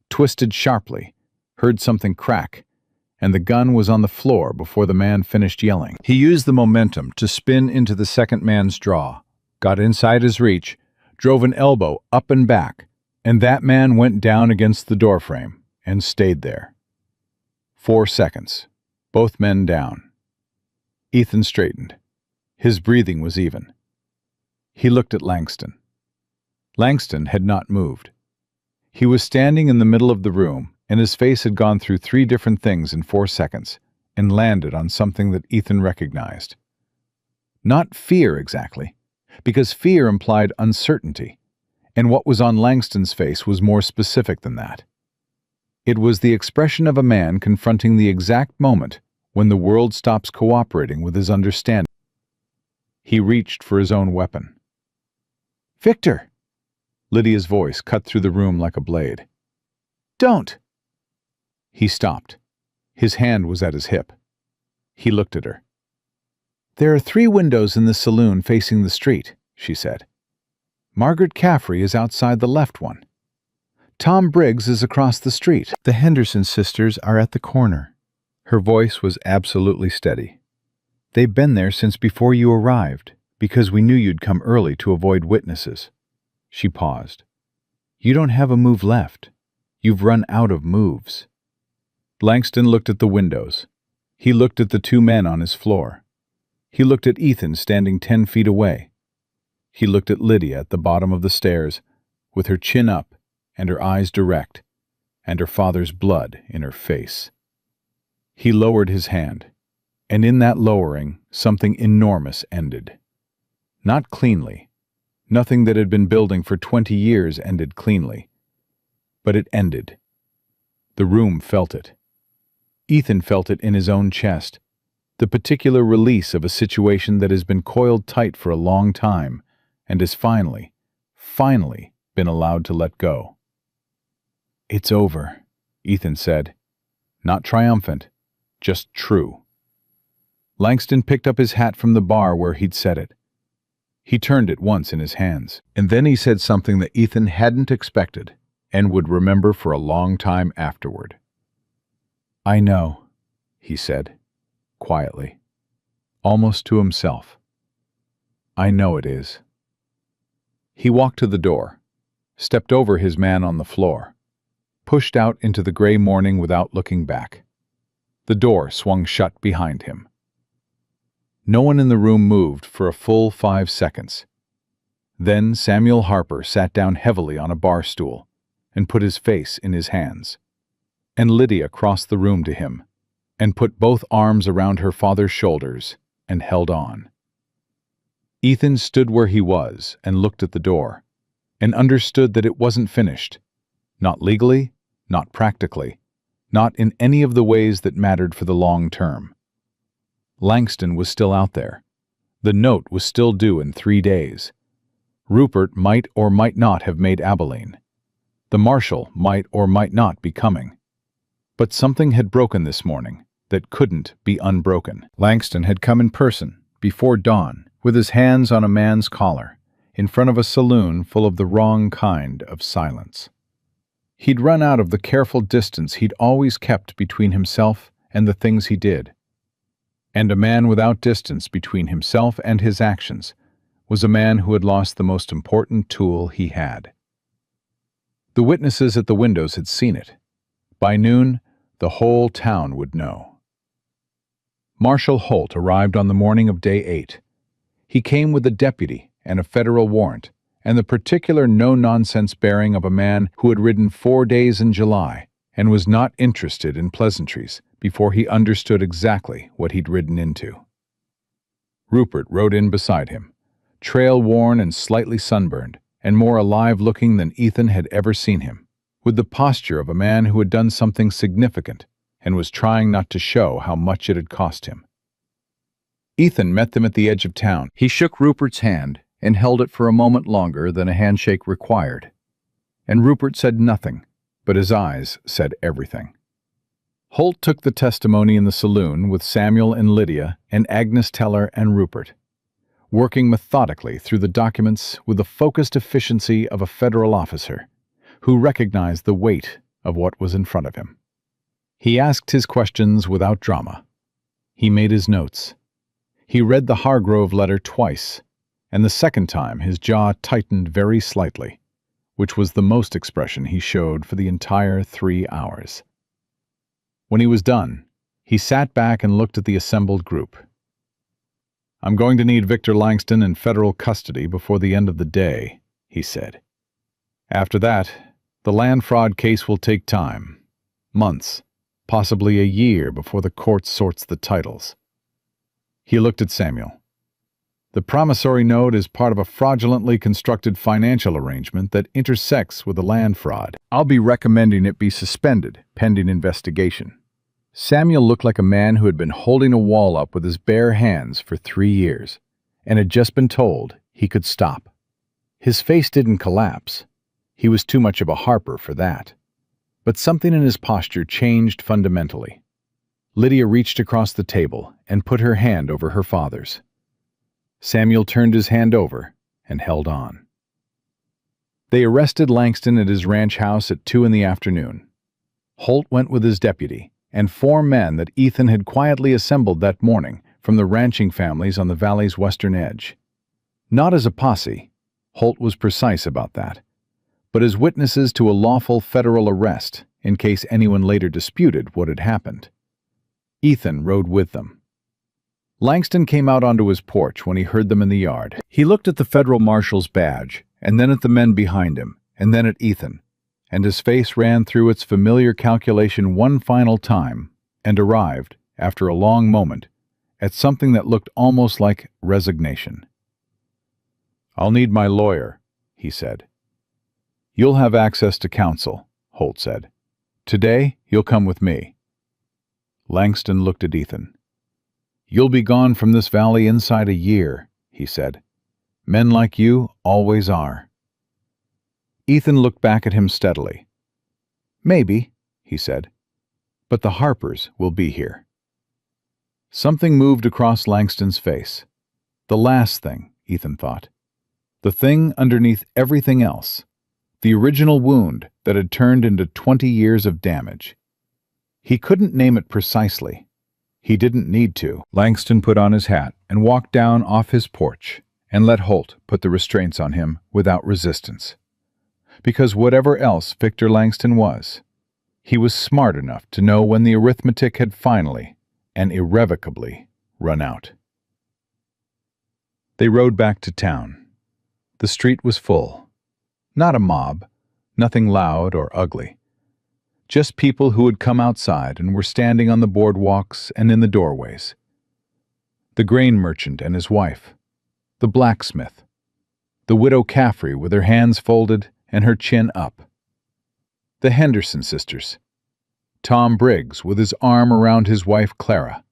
twisted sharply, heard something crack, and the gun was on the floor before the man finished yelling. He used the momentum to spin into the second man's draw, got inside his reach, drove an elbow up and back, and that man went down against the doorframe and stayed there. 4 seconds, both men down. Ethan straightened. His breathing was even. He looked at Langston. Langston had not moved. He was standing in the middle of the room, and his face had gone through 3 different things in 4 seconds, and landed on something that Ethan recognized. Not fear exactly, because fear implied uncertainty, and what was on Langston's face was more specific than that. It was the expression of a man confronting the exact moment when the world stops cooperating with his understanding. He reached for his own weapon. "Victor!" Lydia's voice cut through the room like a blade. "Don't!" He stopped. His hand was at his hip. He looked at her. "There are 3 windows in the saloon facing the street," she said. "Margaret Caffrey is outside the left one. Tom Briggs is across the street. The Henderson sisters are at the corner." Her voice was absolutely steady. "They've been there since before you arrived, because we knew you'd come early to avoid witnesses." She paused. "You don't have a move left. You've run out of moves." Langston looked at the windows. He looked at the 2 men on his floor. He looked at Ethan standing 10 feet away. He looked at Lydia at the bottom of the stairs, with her chin up and her eyes direct, and her father's blood in her face. He lowered his hand, and in that lowering, something enormous ended. Not cleanly. Nothing that had been building for 20 years ended cleanly. But it ended. The room felt it. Ethan felt it in his own chest, the particular release of a situation that has been coiled tight for a long time and has finally been allowed to let go. "It's over," Ethan said. Not triumphant, just true. Langston picked up his hat from the bar where he'd set it. He turned it once in his hands, and then he said something that Ethan hadn't expected and would remember for a long time afterward. "I know," he said, quietly, almost to himself. "I know it is." He walked to the door, stepped over his man on the floor, pushed out into the gray morning without looking back. The door swung shut behind him. No one in the room moved for a full 5 seconds. Then Samuel Harper sat down heavily on a bar stool and put his face in his hands. And Lydia crossed the room to him and put both arms around her father's shoulders and held on. Ethan stood where he was and looked at the door and understood that it wasn't finished. Not legally, not practically, not in any of the ways that mattered for the long term. Langston was still out there. The note was still due in 3 days. Rupert might or might not have made Abilene. The marshal might or might not be coming. But something had broken this morning that couldn't be unbroken. Langston had come in person, before dawn, with his hands on a man's collar, in front of a saloon full of the wrong kind of silence. He'd run out of the careful distance he'd always kept between himself and the things he did. And a man without distance between himself and his actions was a man who had lost the most important tool he had. The witnesses at the windows had seen it. By noon, the whole town would know. Marshal Holt arrived on the morning of day 8. He came with a deputy and a federal warrant, and the particular no-nonsense bearing of a man who had ridden 4 days in July and was not interested in pleasantries before he understood exactly what he'd ridden into. Rupert rode in beside him, trail-worn and slightly sunburned, and more alive-looking than Ethan had ever seen him, with the posture of a man who had done something significant and was trying not to show how much it had cost him. Ethan met them at the edge of town. He shook Rupert's hand and held it for a moment longer than a handshake required. And Rupert said nothing, but his eyes said everything. Holt took the testimony in the saloon with Samuel and Lydia and Agnes Teller and Rupert, working methodically through the documents with the focused efficiency of a federal officer who recognized the weight of what was in front of him. He asked his questions without drama. He made his notes. He read the Hargrove letter twice, and the second time his jaw tightened very slightly, which was the most expression he showed for the entire 3 hours. When he was done, he sat back and looked at the assembled group. "I'm going to need Victor Langston in federal custody before the end of the day," he said. "After that, the land fraud case will take time. Months, possibly a year before the court sorts the titles. He looked at Samuel. The promissory note is part of a fraudulently constructed financial arrangement that intersects with the land fraud. I'll be recommending it be suspended, pending investigation. Samuel looked like a man who had been holding a wall up with his bare hands for 3 years, and had just been told he could stop. His face didn't collapse. He was too much of a harper for that. But something in his posture changed fundamentally. Lydia reached across the table and put her hand over her father's. Samuel turned his hand over and held on. They arrested Langston at his ranch house at 2 in the afternoon. Holt went with his deputy and 4 men that Ethan had quietly assembled that morning from the ranching families on the valley's western edge. Not as a posse, Holt was precise about that, but as witnesses to a lawful federal arrest in case anyone later disputed what had happened. Ethan rode with them. Langston came out onto his porch when he heard them in the yard. He looked at the federal marshal's badge, and then at the men behind him, and then at Ethan, and his face ran through its familiar calculation one final time, and arrived, after a long moment, at something that looked almost like resignation. "I'll need my lawyer," he said. "You'll have access to counsel," Holt said. "Today, you'll come with me." Langston looked at Ethan. "You'll be gone from this valley inside a year," he said. "Men like you always are." Ethan looked back at him steadily. "Maybe," he said, "but the Harpers will be here." Something moved across Langston's face. The last thing, Ethan thought. The thing underneath everything else. The original wound that had turned into 20 years of damage. He couldn't name it precisely. He didn't need to. Langston put on his hat and walked down off his porch and let Holt put the restraints on him without resistance. Because whatever else Victor Langston was, he was smart enough to know when the arithmetic had finally and irrevocably run out. They rode back to town. The street was full. Not a mob, nothing loud or ugly. Just people who had come outside and were standing on the boardwalks and in the doorways. The grain merchant and his wife, the blacksmith, the widow Caffrey with her hands folded and her chin up, the Henderson sisters, Tom Briggs with his arm around his wife Clara,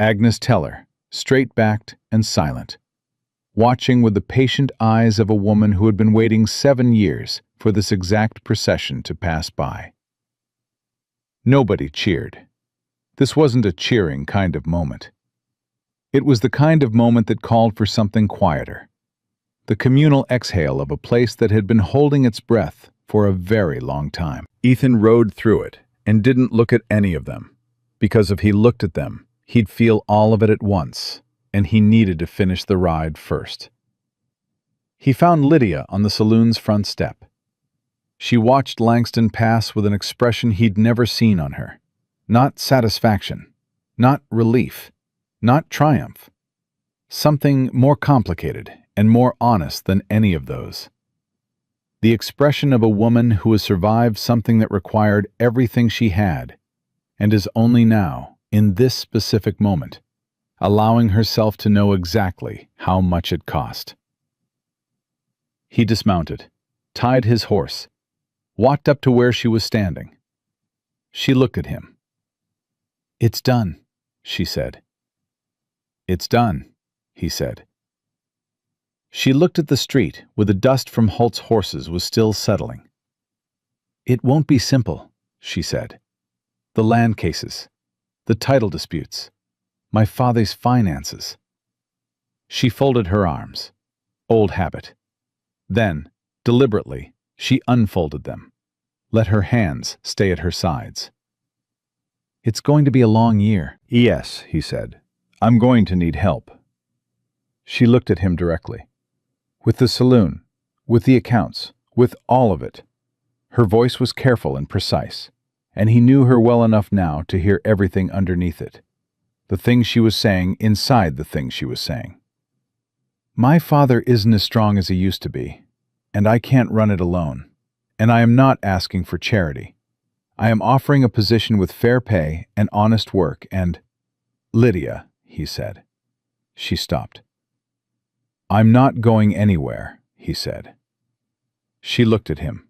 Agnes Teller, straight-backed and silent, watching with the patient eyes of a woman who had been waiting 7 years for this exact procession to pass by. Nobody cheered. This wasn't a cheering kind of moment. It was the kind of moment that called for something quieter. The communal exhale of a place that had been holding its breath for a very long time. Ethan rode through it and didn't look at any of them, because if he looked at them, he'd feel all of it at once, and he needed to finish the ride first. He found Lydia on the saloon's front step. She watched Langston pass with an expression he'd never seen on her. Not satisfaction, not relief, not triumph. Something more complicated and more honest than any of those. The expression of a woman who has survived something that required everything she had, and is only now, in this specific moment, allowing herself to know exactly how much it cost. He dismounted, tied his horse, walked up to where she was standing. She looked at him. "It's done," she said. "It's done," he said. She looked at the street where the dust from Holt's horses was still settling. "It won't be simple," she said. "The land cases, the title disputes, my father's finances." She folded her arms. Old habit. Then, deliberately, she unfolded them. Let her hands stay at her sides. "It's going to be a long year." "Yes," he said. "I'm going to need help." She looked at him directly. "With the saloon, with the accounts, with all of it." Her voice was careful and precise, and he knew her well enough now to hear everything underneath it. The things she was saying inside the things she was saying. "My father isn't as strong as he used to be, and I can't run it alone. And I am not asking for charity. I am offering a position with fair pay and honest work and—" "Lydia," he said. She stopped. "I'm not going anywhere," he said. She looked at him.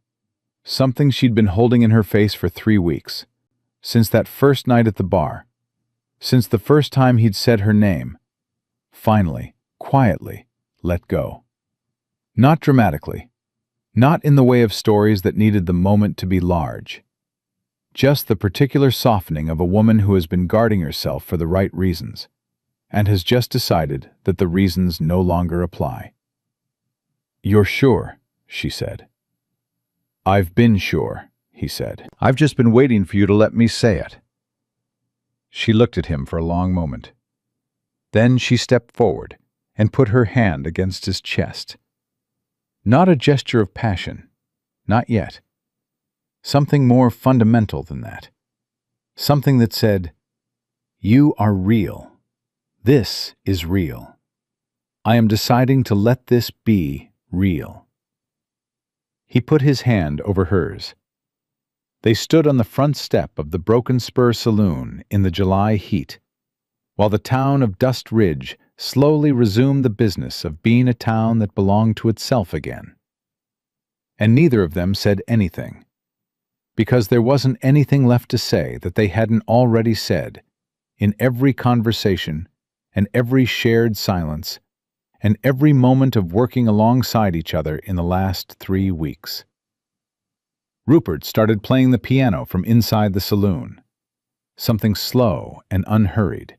Something she'd been holding in her face for 3 weeks. Since that first night at the bar. Since the first time he'd said her name. Finally, quietly, let go. Not dramatically. Not in the way of stories that needed the moment to be large. Just the particular softening of a woman who has been guarding herself for the right reasons, and has just decided that the reasons no longer apply. "You're sure?" she said. "I've been sure," he said. "I've just been waiting for you to let me say it." She looked at him for a long moment. Then she stepped forward and put her hand against his chest. Not a gesture of passion, not yet. Something more fundamental than that. Something that said, "You are real. This is real. I am deciding to let this be real." He put his hand over hers. They stood on the front step of the Broken Spur Saloon in the July heat, while the town of Dust Ridge slowly resumed the business of being a town that belonged to itself again. And neither of them said anything, because there wasn't anything left to say that they hadn't already said in every conversation and every shared silence and every moment of working alongside each other in the last 3 weeks. Rupert started playing the piano from inside the saloon, something slow and unhurried.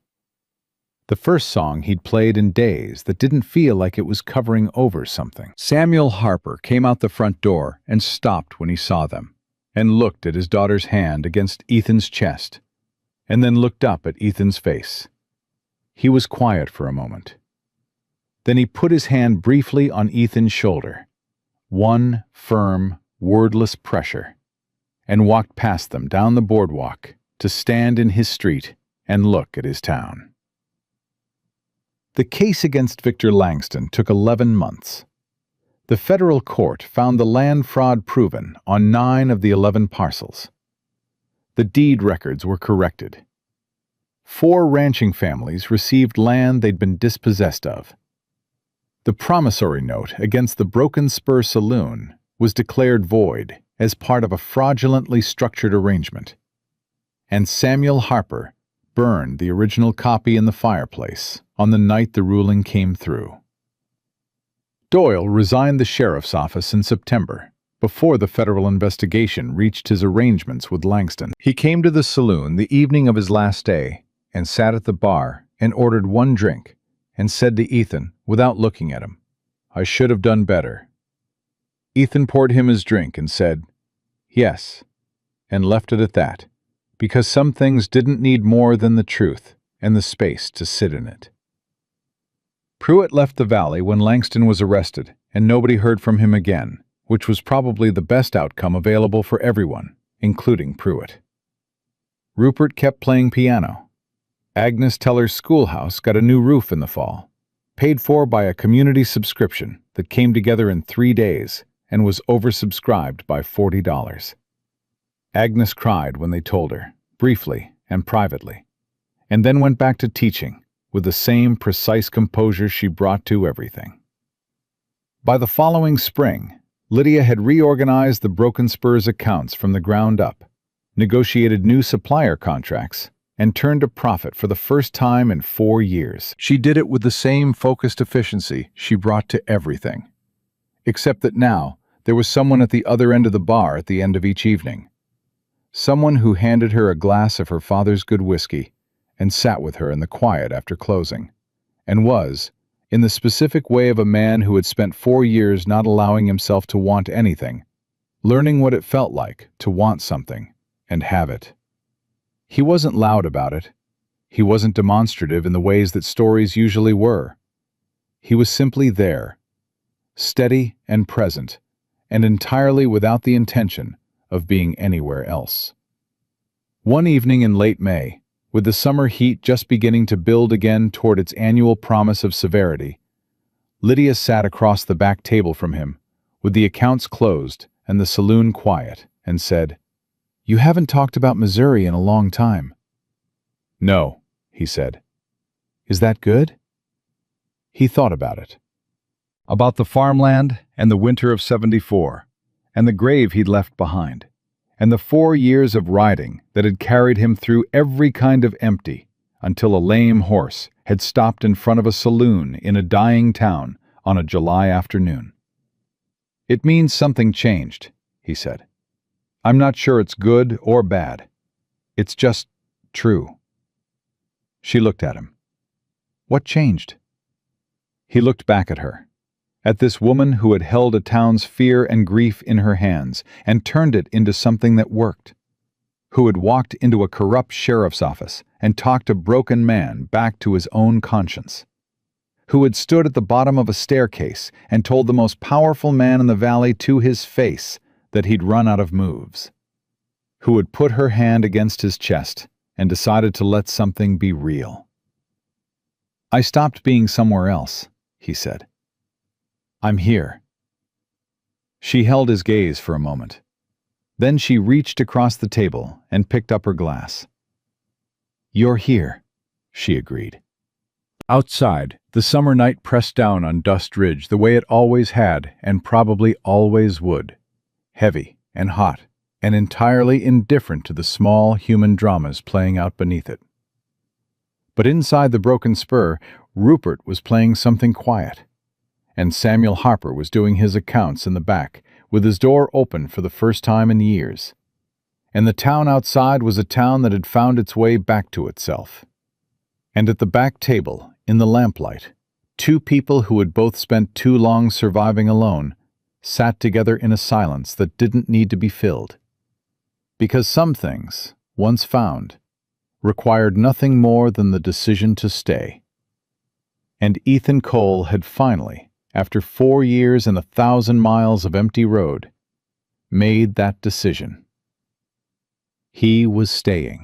The first song he'd played in days that didn't feel like it was covering over something. Samuel Harper came out the front door and stopped when he saw them, and looked at his daughter's hand against Ethan's chest, and then looked up at Ethan's face. He was quiet for a moment. Then he put his hand briefly on Ethan's shoulder, one firm, wordless pressure, and walked past them down the boardwalk to stand in his street and look at his town. The case against Victor Langston took 11 months. The federal court found the land fraud proven on 9 of the 11 parcels. The deed records were corrected. 4 ranching families received land they'd been dispossessed of. The promissory note against the Broken Spur Saloon was declared void as part of a fraudulently structured arrangement, and Samuel Harper burned the original copy in the fireplace on the night the ruling came through. Doyle resigned the sheriff's office in September, before the federal investigation reached his arrangements with Langston. He came to the saloon the evening of his last day and sat at the bar and ordered 1 drink and said to Ethan, without looking at him, "I should have done better." Ethan poured him his drink and said, "Yes," and left it at that, because some things didn't need more than the truth and the space to sit in it. Pruitt left the valley when Langston was arrested, and nobody heard from him again, which was probably the best outcome available for everyone, including Pruitt. Rupert kept playing piano. Agnes Teller's schoolhouse got a new roof in the fall, paid for by a community subscription that came together in 3 days and was oversubscribed by $40. Agnes cried when they told her, briefly and privately, and then went back to teaching with the same precise composure she brought to everything. By the following spring, Lydia had reorganized the Broken Spur's accounts from the ground up, negotiated new supplier contracts, and turned a profit for the first time in 4 years. She did it with the same focused efficiency she brought to everything, except that now there was someone at the other end of the bar at the end of each evening. Someone who handed her a glass of her father's good whiskey and sat with her in the quiet after closing, and was, in the specific way of a man who had spent 4 years not allowing himself to want anything, learning what it felt like to want something and have it. He wasn't loud about it. He wasn't demonstrative in the ways that stories usually were. He was simply there, steady and present, and entirely without the intention of being anywhere else. One evening in late May, with the summer heat just beginning to build again toward its annual promise of severity, Lydia sat across the back table from him, with the accounts closed and the saloon quiet, and said, "You haven't talked about Missouri in a long time." "No," he said. "Is that good?" He thought about it. About the farmland and the winter of '74, and the grave he'd left behind, and the 4 years of riding that had carried him through every kind of empty until a lame horse had stopped in front of a saloon in a dying town on a July afternoon. "It means something changed," he said. "I'm not sure it's good or bad. It's just true." She looked at him. What changed? He looked back at her, at this woman who had held a town's fear and grief in her hands and turned it into something that worked, who had walked into a corrupt sheriff's office and talked a broken man back to his own conscience, who had stood at the bottom of a staircase and told the most powerful man in the valley to his face that he'd run out of moves, who had put her hand against his chest and decided to let something be real. "I stopped being somewhere else," he said. "I'm here." She held his gaze for a moment. Then she reached across the table and picked up her glass. "You're here," she agreed. Outside, the summer night pressed down on Dust Ridge the way it always had and probably always would, heavy and hot and entirely indifferent to the small human dramas playing out beneath it. But inside the broken spur, Rupert was playing something quiet, and Samuel Harper was doing his accounts in the back, with his door open for the first time in years. And the town outside was a town that had found its way back to itself. And at the back table, in the lamplight, two people who had both spent too long surviving alone sat together in a silence that didn't need to be filled. Because some things, once found, required nothing more than the decision to stay. And Ethan Cole had finally, after 4 years and 1,000 miles of empty road, made that decision. He was staying.